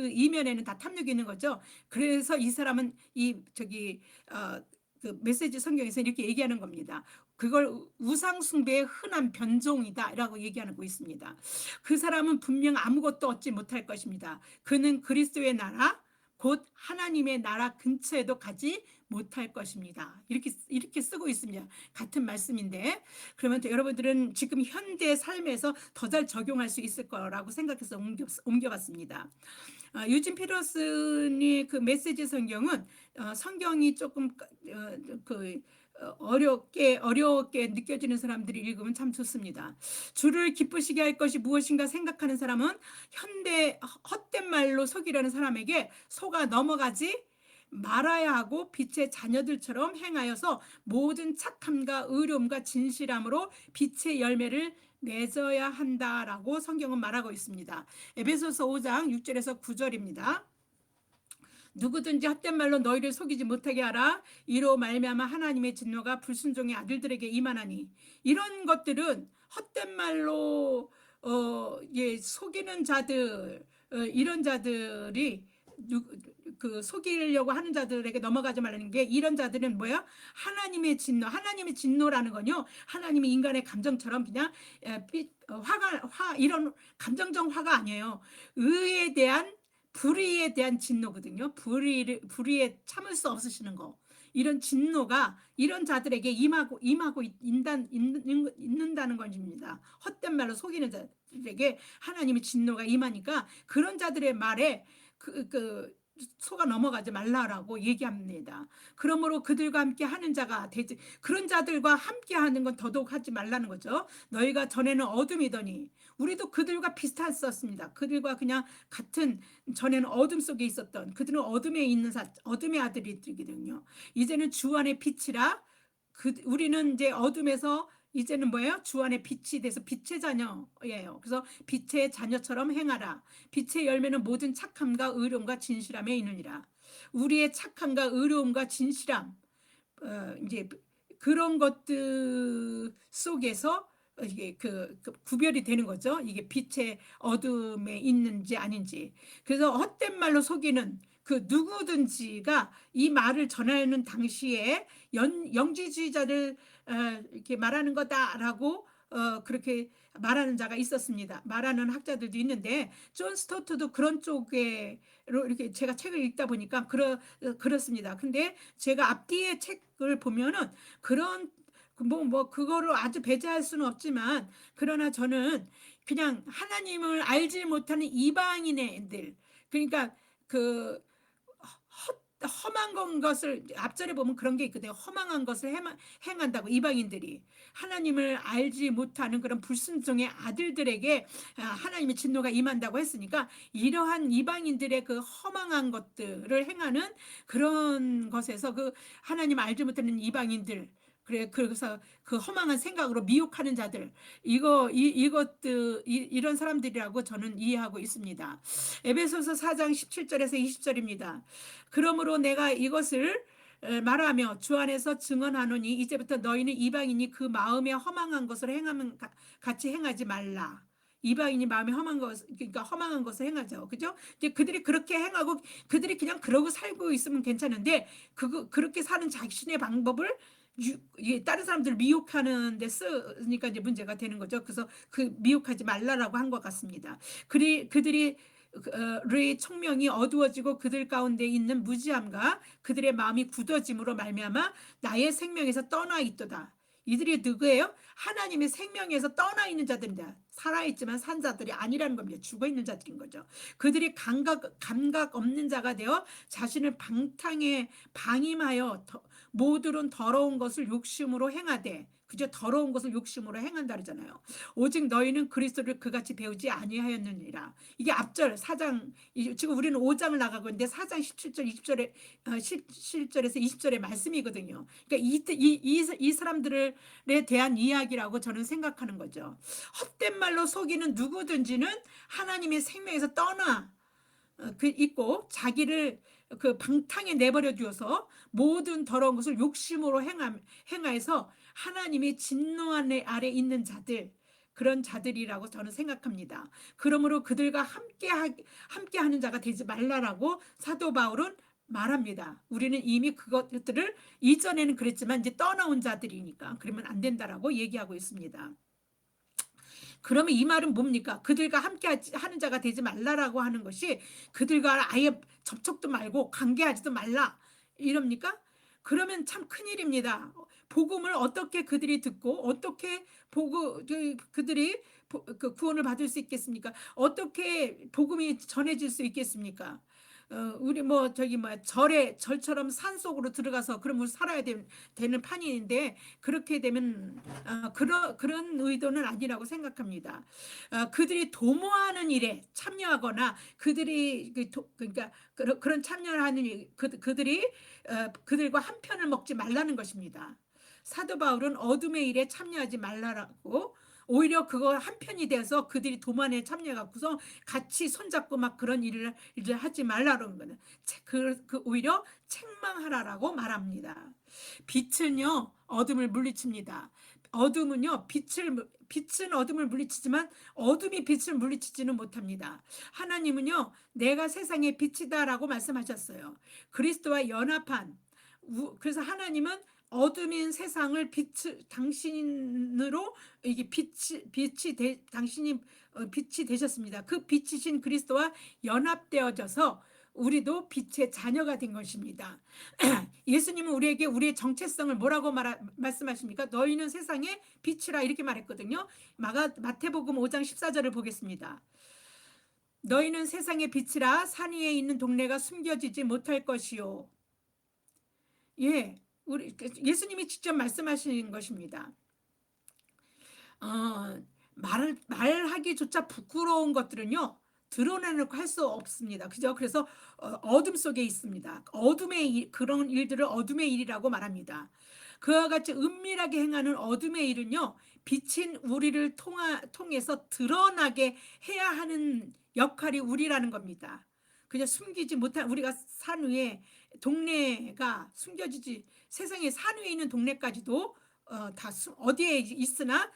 이면에는 다 탐욕이 있는 거죠. 그래서 이 사람은 그 메시지 성경에서 이렇게 얘기하는 겁니다. 그걸 우상숭배의 흔한 변종이다라고 얘기하는 거 있습니다. 그 사람은 분명 아무것도 얻지 못할 것입니다. 그는 그리스도의 나라 곧 하나님의 나라 근처에도 가지 못할 것입니다. 이렇게 쓰고 있습니다. 같은 말씀인데 그러면 여러분들은 지금 현대 삶에서 더 잘 적용할 수 있을 거라고 생각해서 옮겨봤습니다. 유진 피터슨이 그 메시지 성경은 성경이 조금 어렵게 느껴지는 사람들이 읽으면 참 좋습니다. 주를 기쁘시게 할 것이 무엇인가 생각하는 사람은 현대 헛된 말로 속이려는 사람에게 속아 넘어가지 말아야 하고 빛의 자녀들처럼 행하여서 모든 착함과 의로움과 진실함으로 빛의 열매를 맺어야 한다라고 성경은 말하고 있습니다. 에베소서 5장 6절에서 9절입니다. 누구든지 헛된 말로 너희를 속이지 못하게 하라. 이로 말미암아 하나님의 진노가 불순종의 아들들에게 임하나니. 이런 것들은 헛된 말로 속이는 자들, 이런 자들이 속이려고 하는 자들에게 넘어가지 말라는 게, 이런 자들은 뭐야? 하나님의 진노라는 건요, 하나님이 인간의 감정처럼 그냥 이런 감정적 화가 아니에요. 불의에 대한 진노거든요. 불의에 참을 수 없으시는 거. 이런 진노가 이런 자들에게 있는다는 것입니다. 헛된 말로 속이는 자들에게 하나님의 진노가 임하니까 그런 자들의 말에 속아 넘어가지 말라라고 얘기합니다. 그러므로 그들과 함께 하는 자가 되지. 그런 자들과 함께 하는 건 더더욱 하지 말라는 거죠. 너희가 전에는 어둠이더니, 우리도 그들과 비슷했었습니다. 그들과 그냥 같은, 전에는 어둠 속에 있었던, 그들은 어둠의 아들이거든요. 이제는 주 안의 빛이라. 우리는 이제 어둠에서 이제는 뭐예요? 주 안에 빛이 돼서 빛의 자녀예요. 그래서 빛의 자녀처럼 행하라. 빛의 열매는 모든 착함과 의로움과 진실함에 있느니라. 우리의 착함과 의로움과 진실함, 이제 그런 것들 속에서 이게 구별이 되는 거죠. 이게 빛의 어둠에 있는지 아닌지. 그래서 헛된 말로 속이는 그 누구든지가 이 말을 전하는 당시에 영지주의자를 이렇게 말하는 거다라고 그렇게 말하는 자가 있었습니다. 말하는 학자들도 있는데 존 스토트도 그런 쪽에 이렇게 제가 책을 읽다 보니까 그렇습니다. 근데 제가 앞뒤의 책을 보면은 그런 그거를 아주 배제할 수는 없지만, 그러나 저는 그냥 하나님을 알지 못하는 이방인들, 그러니까 험한 것을 앞절에 보면 그런 게 있거든요. 험한 것을 행한다고, 이방인들이 하나님을 알지 못하는 그런 불순종의 아들들에게 하나님의 진노가 임한다고 했으니까, 이러한 이방인들의 그 험한 것들을 행하는 그런 것에서 하나님 알지 못하는 이방인들, 그래서 그 허망한 생각으로 미혹하는 자들, 이런 사람들이라고 저는 이해하고 있습니다. 에베소서 4장 17절에서 20절입니다. 그러므로 내가 이것을 말하며 주 안에서 증언하노니 이제부터 너희는 이방인이 그 마음에 허망한 것을 행하면 같이 행하지 말라. 이방인이 마음에 그러니까 허망한 것을 행하죠. 그죠? 이제 그들이 그렇게 행하고 그들이 그냥 그러고 살고 있으면 괜찮은데, 그렇게 사는 자신의 방법을 다른 사람들을 미혹하는 데 쓰니까 이제 문제가 되는 거죠. 그래서 미혹하지 말라라고 한 것 같습니다. 그들이 총명이 어두워지고 그들 가운데 있는 무지함과 그들의 마음이 굳어짐으로 말미암아 나의 생명에서 떠나 있도다. 이들이 누구예요? 하나님의 생명에서 떠나 있는 자들입니다. 살아있지만 산 자들이 아니라는 겁니다. 죽어있는 자들인 거죠. 그들이 감각 없는 자가 되어 자신을 방임하여 모두는 더러운 것을 욕심으로 행하되, 그저 더러운 것을 욕심으로 행한다 그러잖아요. 오직 너희는 그리스도를 그같이 배우지 아니하였느니라. 이게 앞절 4장, 지금 우리는 5장을 나가고 있는데 4장 17절 20절에 17절에서 20절의 말씀이거든요. 그러니까 이 사람들에 대한 이야기라고 저는 생각하는 거죠. 헛된 말로 속이는 누구든지는 하나님의 생명에서 떠나 있고 자기를 그 방탕에 내버려 두어서 모든 더러운 것을 욕심으로 행하여서 하나님의 진노 아래 있는 자들, 그런 자들이라고 저는 생각합니다. 그러므로 그들과 함께 하는 자가 되지 말라라고 사도 바울은 말합니다. 우리는 이미 그것들을 이전에는 그랬지만 이제 떠나온 자들이니까 그러면 안 된다라고 얘기하고 있습니다. 그러면 이 말은 뭡니까? 그들과 함께 하는 자가 되지 말라라고 하는 것이 그들과 아예 접촉도 말고 관계하지도 말라 이럽니까? 그러면 참 큰일입니다. 복음을 어떻게 그들이 듣고 어떻게 그들이 그 구원을 받을 수 있겠습니까? 어떻게 복음이 전해질 수 있겠습니까? 우리 뭐 저기 뭐 절처럼 산 속으로 들어가서 그러면 살아야 되는 판인데 그렇게 되면 그런 의도는 아니라고 생각합니다. 그들이 도모하는 일에 참여하거나 그들이 그러니까 그런 참여를 하는 그들이 그들과 한 편을 먹지 말라는 것입니다. 사도 바울은 어둠의 일에 참여하지 말라라고, 오히려 그거 한 편이 돼서 그들이 도만에 참여해갖고서 같이 손잡고 막 그런 일을 하지 말라는 거는 오히려 책망하라라고 말합니다. 빛은요 어둠을 물리칩니다. 어둠은요 빛은 어둠을 물리치지만 어둠이 빛을 물리치지는 못합니다. 하나님은요 내가 세상의 빛이다라고 말씀하셨어요. 그리스도와 연합한, 그래서 하나님은 어둠인 세상을 당신으로 이게 당신이 빛이 되셨습니다. 그 빛이신 그리스도와 연합되어져서 우리도 빛의 자녀가 된 것입니다. 예수님은 우리에게 우리의 정체성을 뭐라고 말씀하십니까? 너희는 세상의 빛이라 이렇게 말했거든요. 마태복음 5장 14절을 보겠습니다. 너희는 세상의 빛이라 산 위에 있는 동네가 숨겨지지 못할 것이요. 예, 예수님이 직접 말씀하신 것입니다. 말하기조차 부끄러운 것들은요 드러내놓고 할 수 없습니다. 그죠? 그래서 어둠 속에 있습니다. 그런 일들을 어둠의 일이라고 말합니다. 그와 같이 은밀하게 행하는 어둠의 일은요 빛인 우리를 통해서 드러나게 해야 하는 역할이 우리라는 겁니다. 그냥 숨기지 못한, 우리가 산 위에 동네가 숨겨지지, 세상에 산 위에 있는 동네까지도 다 어디에 있으나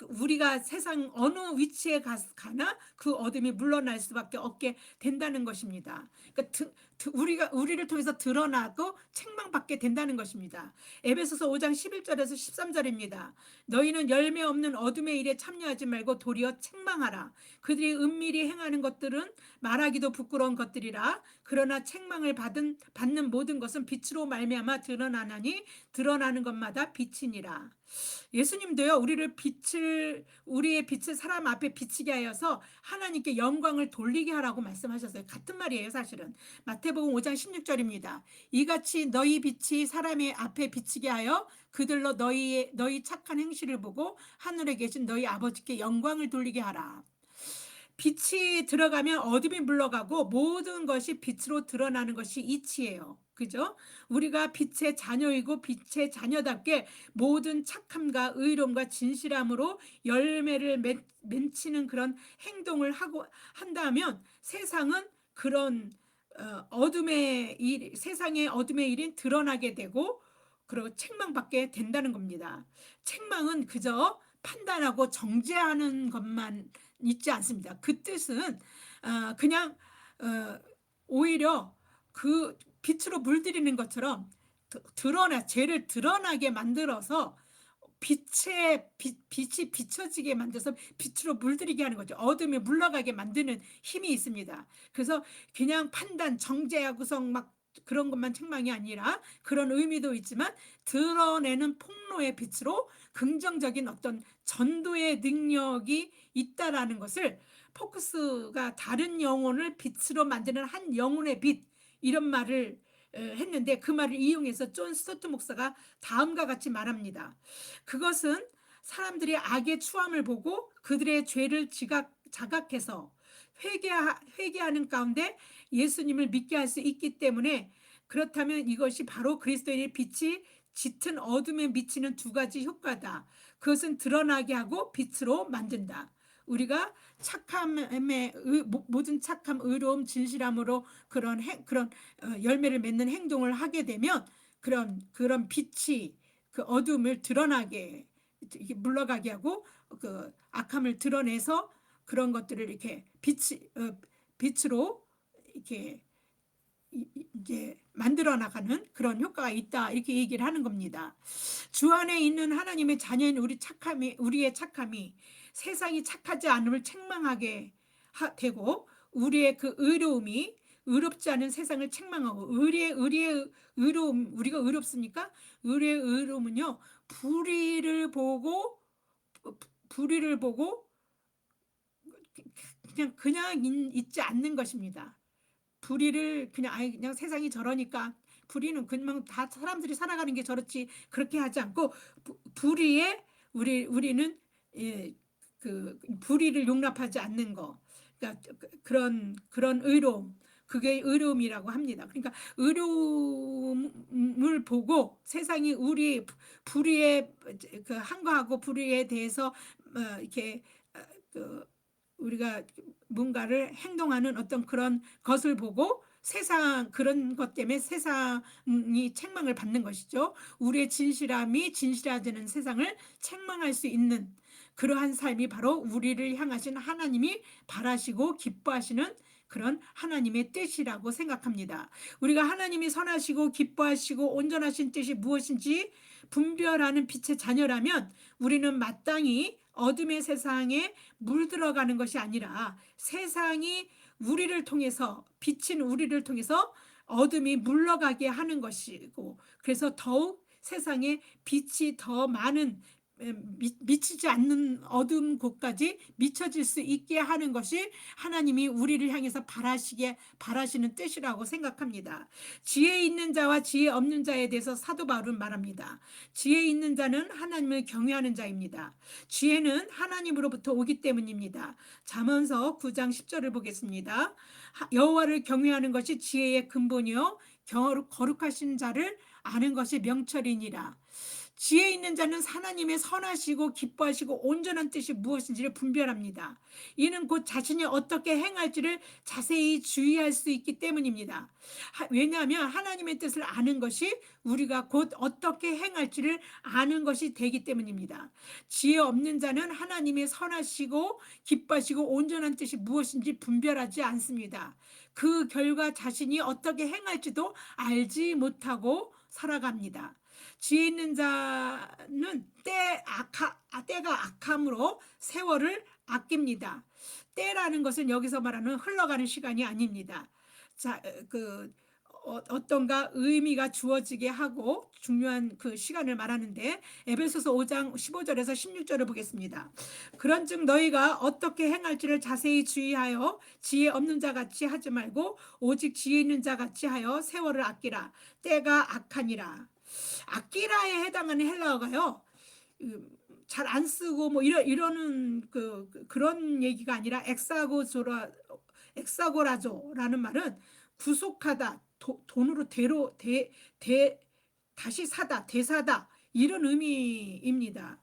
우리가 세상 어느 위치에 가나 그 어둠이 물러날 수밖에 없게 된다는 것입니다. 그러니까 우리를 통해서 드러나고 책망받게 된다는 것입니다. 에베소서 5장 11절에서 13절입니다. 너희는 열매 없는 어둠의 일에 참여하지 말고 도리어 책망하라. 그들이 은밀히 행하는 것들은 말하기도 부끄러운 것들이라. 그러나 책망을 받는 모든 것은 빛으로 말미암아 드러나나니 드러나는 것마다 빛이니라. 예수님도요 우리의 빛을 사람 앞에 비치게 하여서 하나님께 영광을 돌리게 하라고 말씀하셨어요. 같은 말이에요. 사실은 마태복음 5장 16절입니다. 이같이 너희 빛이 사람의 앞에 비치게 하여 그들로 너희 착한 행실을 보고 하늘에 계신 너희 아버지께 영광을 돌리게 하라. 빛이 들어가면 어둠이 물러가고 모든 것이 빛으로 드러나는 것이 이치예요. 그죠? 우리가 빛의 자녀이고 빛의 자녀답게 모든 착함과 의로움과 진실함으로 열매를 맺히는 그런 행동을 한다면 세상은 그런 세상의 어둠의 일이 드러나게 되고 그리고 책망받게 된다는 겁니다. 책망은 그저 판단하고 정죄하는 것만 있지 않습니다. 그 뜻은 그냥 오히려 그 빛으로 물들이는 것처럼 죄를 드러나게 만들어서 빛이 비춰지게 만들어서 빛으로 물들이게 하는 거죠. 어둠이 물러가게 만드는 힘이 있습니다. 그래서 그냥 판단, 정죄하고서 막 그런 것만 책망이 아니라 그런 의미도 있지만 드러내는 폭로의 빛으로 긍정적인 어떤 전도의 능력이 있다라는 것을, 포커스가 다른 영혼을 빛으로 만드는 한 영혼의 빛, 이런 말을 했는데 그 말을 이용해서 존 스토트 목사가 다음과 같이 말합니다. 그것은 사람들이 악의 추함을 보고 그들의 죄를 자각해서 회개하는 가운데 예수님을 믿게 할 수 있기 때문에, 그렇다면 이것이 바로 그리스도인의 빛이 짙은 어둠에 미치는 두 가지 효과다. 그것은 드러나게 하고 빛으로 만든다. 우리가 착함의 모든 착함, 의로움, 진실함으로 그런 열매를 맺는 행동을 하게 되면 그런 빛이 그 어둠을 드러나게, 이렇게 물러가게 하고 그 악함을 드러내서 그런 것들을 이렇게 빛으로 이렇게 이제 만들어 나가는 그런 효과가 있다, 이렇게 얘기를 하는 겁니다. 주 안에 있는 하나님의 자녀인 우리의 착함이 세상이 착하지 않음을 책망하게 되고, 우리의 그 의로움이 의롭지 않은 세상을 책망하고, 의리의 의로움, 우리가 의롭습니까? 의리의 의로움은요, 불의를 보고 그냥 있지 않는 것입니다. 불의를 그냥 세상이 저러니까, 불의는 그냥 다 사람들이 살아가는 게 저렇지, 그렇게 하지 않고 불의에 우리는 그 불의를 용납하지 않는 거, 그러니까 그런 의로움, 그게 의로움이라고 합니다. 그러니까 의로움을 보고 세상이 우리 불의에 그 항거하고 불의에 대해서 이렇게 그 우리가 뭔가를 행동하는 어떤 그런 것을 보고 그런 것 때문에 세상이 책망을 받는 것이죠. 우리의 진실함이 진실하지 않은 세상을 책망할 수 있는 그러한 삶이 바로 우리를 향하신 하나님이 바라시고 기뻐하시는 그런 하나님의 뜻이라고 생각합니다. 우리가 하나님이 선하시고 기뻐하시고 온전하신 뜻이 무엇인지 분별하는 빛의 자녀라면, 우리는 마땅히 어둠의 세상에 물들어가는 것이 아니라 세상이 우리를 통해서, 비친 우리를 통해서 어둠이 물러가게 하는 것이고, 그래서 더욱 세상에 빛이 더 많은, 미치지 않는 어둠 곳까지 미쳐질 수 있게 하는 것이 하나님이 우리를 향해서 바라시는 뜻이라고 생각합니다. 지혜 있는 자와 지혜 없는 자에 대해서 사도 바울은 말합니다. 지혜 있는 자는 하나님을 경외하는 자입니다. 지혜는 하나님으로부터 오기 때문입니다. 잠언서 9장 10절을 보겠습니다. 여호와를 경외하는 것이 지혜의 근본이요 거룩하신 자를 아는 것이 명철이니라. 지혜 있는 자는 하나님의 선하시고 기뻐하시고 온전한 뜻이 무엇인지를 분별합니다. 이는 곧 자신이 어떻게 행할지를 자세히 주의할 수 있기 때문입니다. 왜냐하면 하나님의 뜻을 아는 것이 우리가 곧 어떻게 행할지를 아는 것이 되기 때문입니다. 지혜 없는 자는 하나님의 선하시고 기뻐하시고 온전한 뜻이 무엇인지 분별하지 않습니다. 그 결과 자신이 어떻게 행할지도 알지 못하고 살아갑니다. 지혜 있는 자는 때가 악함으로 세월을 아낍니다. 때라는 것은 여기서 말하는 흘러가는 시간이 아닙니다. 자, 어떤가 의미가 주어지게 하고 중요한 그 시간을 말하는데, 에베소서 5장 15절에서 16절을 보겠습니다. 그런즉 너희가 어떻게 행할지를 자세히 주의하여 지혜 없는 자 같이 하지 말고 오직 지혜 있는 자 같이 하여 세월을 아끼라. 때가 악하니라. 아끼라에 해당하는 헬라어가요, 잘 안 쓰고 뭐 이러는 그런 얘기가 아니라 엑사고라조라는 말은 구속하다, 돈으로 다시 사다, 되사다, 이런 의미입니다.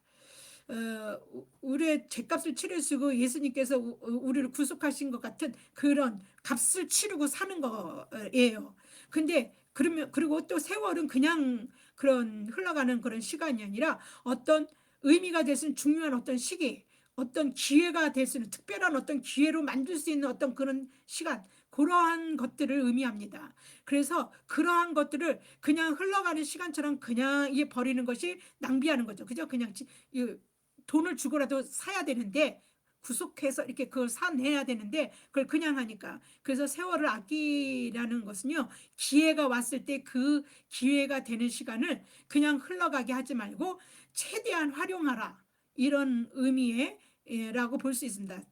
우리의 죄값을 치르시고 예수님께서 우리를 구속하신 것 같은 그런 값을 치르고 사는 거예요. 근데 그리고 또 세월은 그냥 그런 흘러가는 그런 시간이 아니라 어떤 의미가 될 수 있는 중요한 어떤 시기, 어떤 기회가 될 수 있는 특별한 어떤 기회로 만들 수 있는 어떤 그런 시간, 그러한 것들을 의미합니다. 그래서 그러한 것들을 그냥 흘러가는 시간처럼 그냥 버리는 것이 낭비하는 거죠. 그죠? 그냥 돈을 주고라도 사야 되는데, 구속해서 이렇게 그걸 사내야 되는데 그걸 그냥 하니까. 그래서 세월을 아끼라는 것은요, 기회가 왔을 때 그 기회가 되는 시간을 그냥 흘러가게 하지 말고 최대한 활용하라, 이런 의미라고 볼 수 있습니다.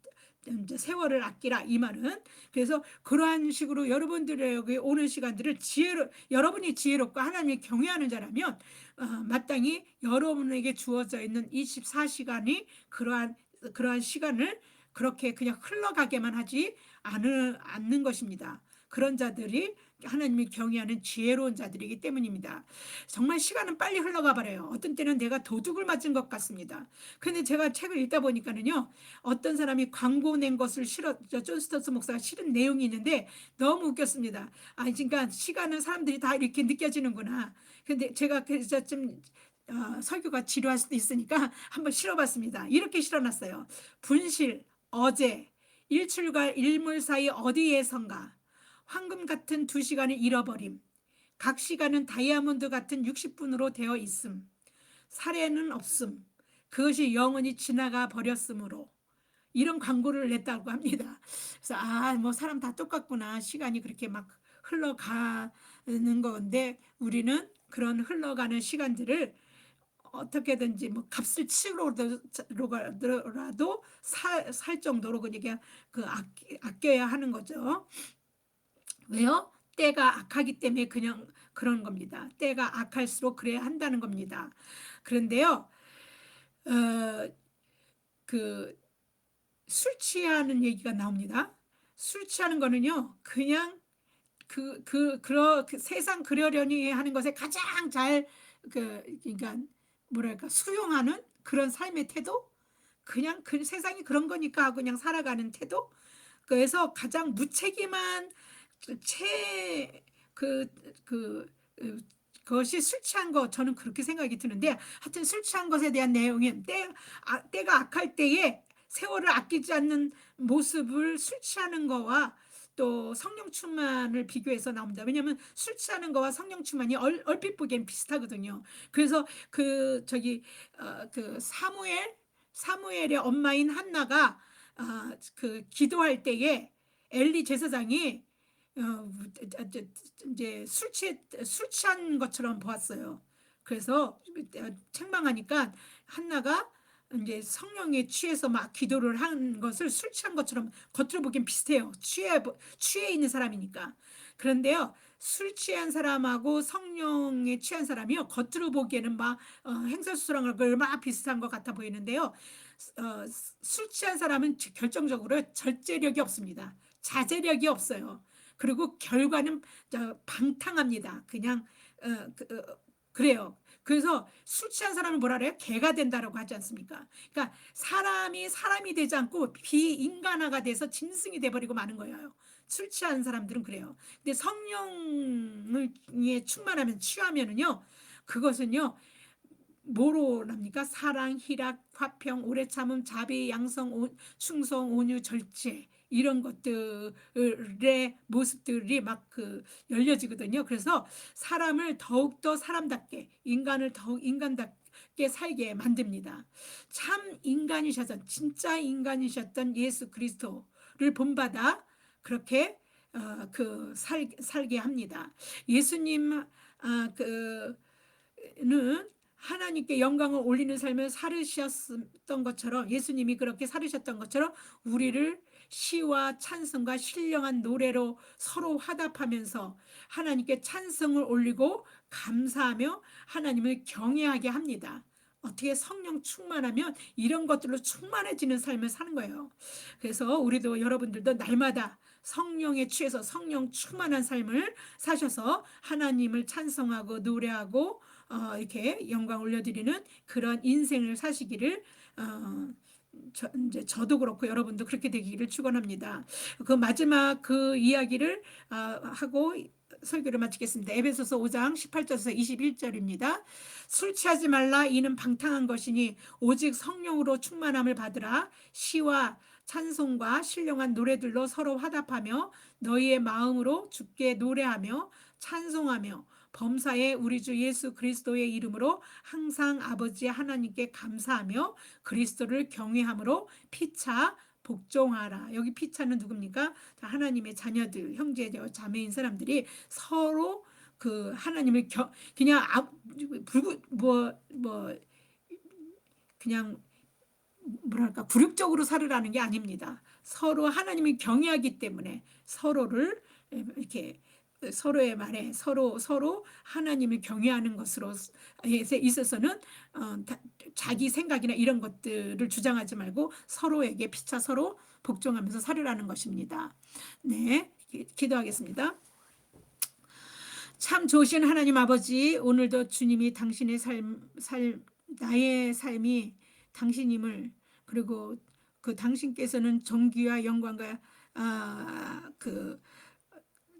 이제 세월을 아끼라 이 말은. 그래서 그러한 식으로 여러분들에게 오는 시간들을 여러분이 지혜롭고 하나님을 경외하는 자라면 마땅히 여러분에게 주어져 있는 24시간이 그러한 시간을 그렇게 그냥 흘러가게만 하지 않는 것입니다. 그런 자들이 하나님을 경외하는 지혜로운 자들이기 때문입니다. 정말 시간은 빨리 흘러가 버려요. 어떤 때는 내가 도둑을 맞은 것 같습니다. 근데 제가 책을 읽다 보니까는요, 어떤 사람이 광고 낸 것을 존 스토츠 목사가 실은 내용이 있는데 너무 웃겼습니다. 그러니까 시간은 사람들이 다 이렇게 느껴지는구나. 근데 제가 그래서 좀 설교가 지루할 수도 있으니까 한번 실어봤습니다. 이렇게 실어놨어요. 분실, 어제, 일출과 일몰 사이 어디에선가 황금 같은 2시간을 잃어버림. 각 시간은 다이아몬드 같은 60분으로 되어 있음. 사례는 없음. 그것이 영원히 지나가 버렸으므로. 이런 광고를 냈다고 합니다. 그래서 뭐 사람 다 똑같구나. 시간이 그렇게 막 흘러가는 건데 우리는 그런 흘러가는 시간들을 어떻게든지 뭐 값을 치고라도 살 정도로 그러니까 아껴야 하는 거죠. 왜요? 때가 악하기 때문에 그냥 그런 겁니다. 때가 악할수록 그래야 한다는 겁니다. 그런데요, 어, 그 술 취하는 얘기가 나옵니다. 술 취하는 거는요, 그냥 세상 그러려니 하는 것에 가장 잘, 그러니까 뭐랄까, 수용하는 그런 삶의 태도? 그냥 그 세상이 그런 거니까 하고 그냥 살아가는 태도? 그래서 가장 무책임한 최, 그, 그, 그것이 술 취한 거 저는 그렇게 생각이 드는데 하여튼 술 취한 것에 대한 내용은 때가 악할 때에 세월을 아끼지 않는 모습을 술 취하는 거와 또 성령 충만을 비교해서 나옵니다. 왜냐하면 술 취하는 거와 성령 충만이 얼핏 보기엔 비슷하거든요. 그래서 그 사무엘의 엄마인 한나가 기도할 때에 엘리 제사장이 이제 술 취한 것처럼 보았어요. 그래서 책망하니까 한나가 이제 성령에 취해서 막 기도를 한 것을 술 취한 것처럼 겉으로 보기엔 비슷해요. 취해 있는 사람이니까. 그런데요, 술 취한 사람하고 성령에 취한 사람이요, 겉으로 보기에는 막 행설수설한 걸막 비슷한 것 같아 보이는데요. 술 취한 사람은 결정적으로 절제력이 없습니다. 자제력이 없어요. 그리고 결과는 방탕합니다. 그냥 그래요. 그래서 술 취한 사람을 뭐라 그래요? 개가 된다라고 하지 않습니까? 그러니까 사람이 되지 않고 비인간화가 돼서 짐승이 돼버리고 마는 거예요. 술 취한 사람들은 그래요. 근데 성령에 충만하면 취하면은요, 그것은요, 뭐로 납니까? 사랑, 희락, 화평, 오래 참음, 자비, 양성, 충성, 온유, 절제 이런 것들의 모습들이 막 열려지거든요. 그래서 사람을 더욱더 사람답게, 인간을 더욱 인간답게 살게 만듭니다. 참 인간이셨던, 진짜 인간이셨던 예수 그리스도를 본받아 그렇게 살게 합니다. 예수님 는 하나님께 영광을 올리는 삶을 살으셨던 것처럼, 예수님이 그렇게 살으셨던 것처럼 우리를 시와 찬송과 신령한 노래로 서로 화답하면서 하나님께 찬송을 올리고 감사하며 하나님을 경외하게 합니다. 어떻게 성령 충만하면 이런 것들로 충만해지는 삶을 사는 거예요. 그래서 우리도 여러분들도 날마다 성령에 취해서 성령 충만한 삶을 사셔서 하나님을 찬송하고 노래하고 이렇게 영광 올려드리는 그런 인생을 사시기를 이제 저도 그렇고 여러분도 그렇게 되기를 축원합니다. 그 마지막 그 이야기를 하고 설교를 마치겠습니다. 에베소서 5장 18절에서 21절입니다. 술 취하지 말라, 이는 방탕한 것이니 오직 성령으로 충만함을 받으라. 시와 찬송과 신령한 노래들로 서로 화답하며 너희의 마음으로 주께 노래하며 찬송하며 범사에 우리 주 예수 그리스도의 이름으로 항상 아버지 하나님께 감사하며 그리스도를 경외함으로 피차 복종하라. 여기 피차는 누굽니까? 하나님의 자녀들, 형제 자매인 사람들이 서로 하나님을 그냥 그냥 뭐랄까 굴욕적으로 살으라는 게 아닙니다. 서로 하나님이 경외하기 때문에 서로를 이렇게 서로의 말에 서로 하나님을 경외하는 것으로 있어서는 자기 생각이나 이런 것들을 주장하지 말고 서로에게 피차 서로 복종하면서 살으라는 것입니다. 네, 기도하겠습니다. 참 좋으신 하나님 아버지, 오늘도 주님이 당신의 나의 삶이 당신임을, 그리고 그 당신께서는 존귀와 영광과 그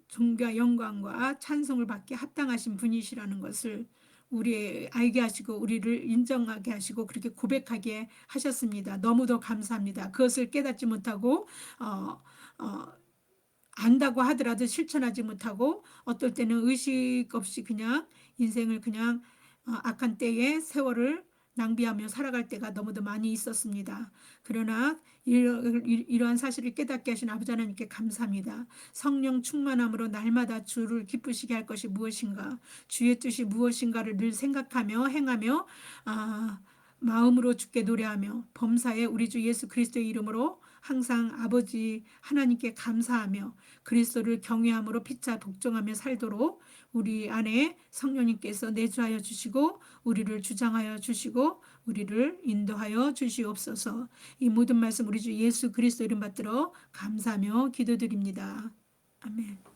존귀와 영광과 찬송을 받게 합당하신 분이시라는 것을 우리 알게 하시고 우리를 인정하게 하시고 그렇게 고백하게 하셨습니다. 너무도 감사합니다. 그것을 깨닫지 못하고 어, 어, 안다고 하더라도 실천하지 못하고 어떨 때는 의식 없이 그냥 인생을 그냥 악한 때에 세월을 낭비하며 살아갈 때가 너무도 많이 있었습니다. 그러나 이러한 사실을 깨닫게 하신 아버지 하나님께 감사합니다. 성령 충만함으로 날마다 주를 기쁘시게 할 것이 무엇인가, 주의 뜻이 무엇인가를 늘 생각하며 행하며 마음으로 주께 노래하며 범사에 우리 주 예수 그리스도의 이름으로 항상 아버지 하나님께 감사하며 그리스도를 경외함으로 피차 복종하며 살도록 우리 안에 성령님께서 내주하여 주시고 우리를 주장하여 주시고 우리를 인도하여 주시옵소서. 이 모든 말씀 우리 주 예수 그리스도 이름 받들어 감사하며 기도드립니다. 아멘.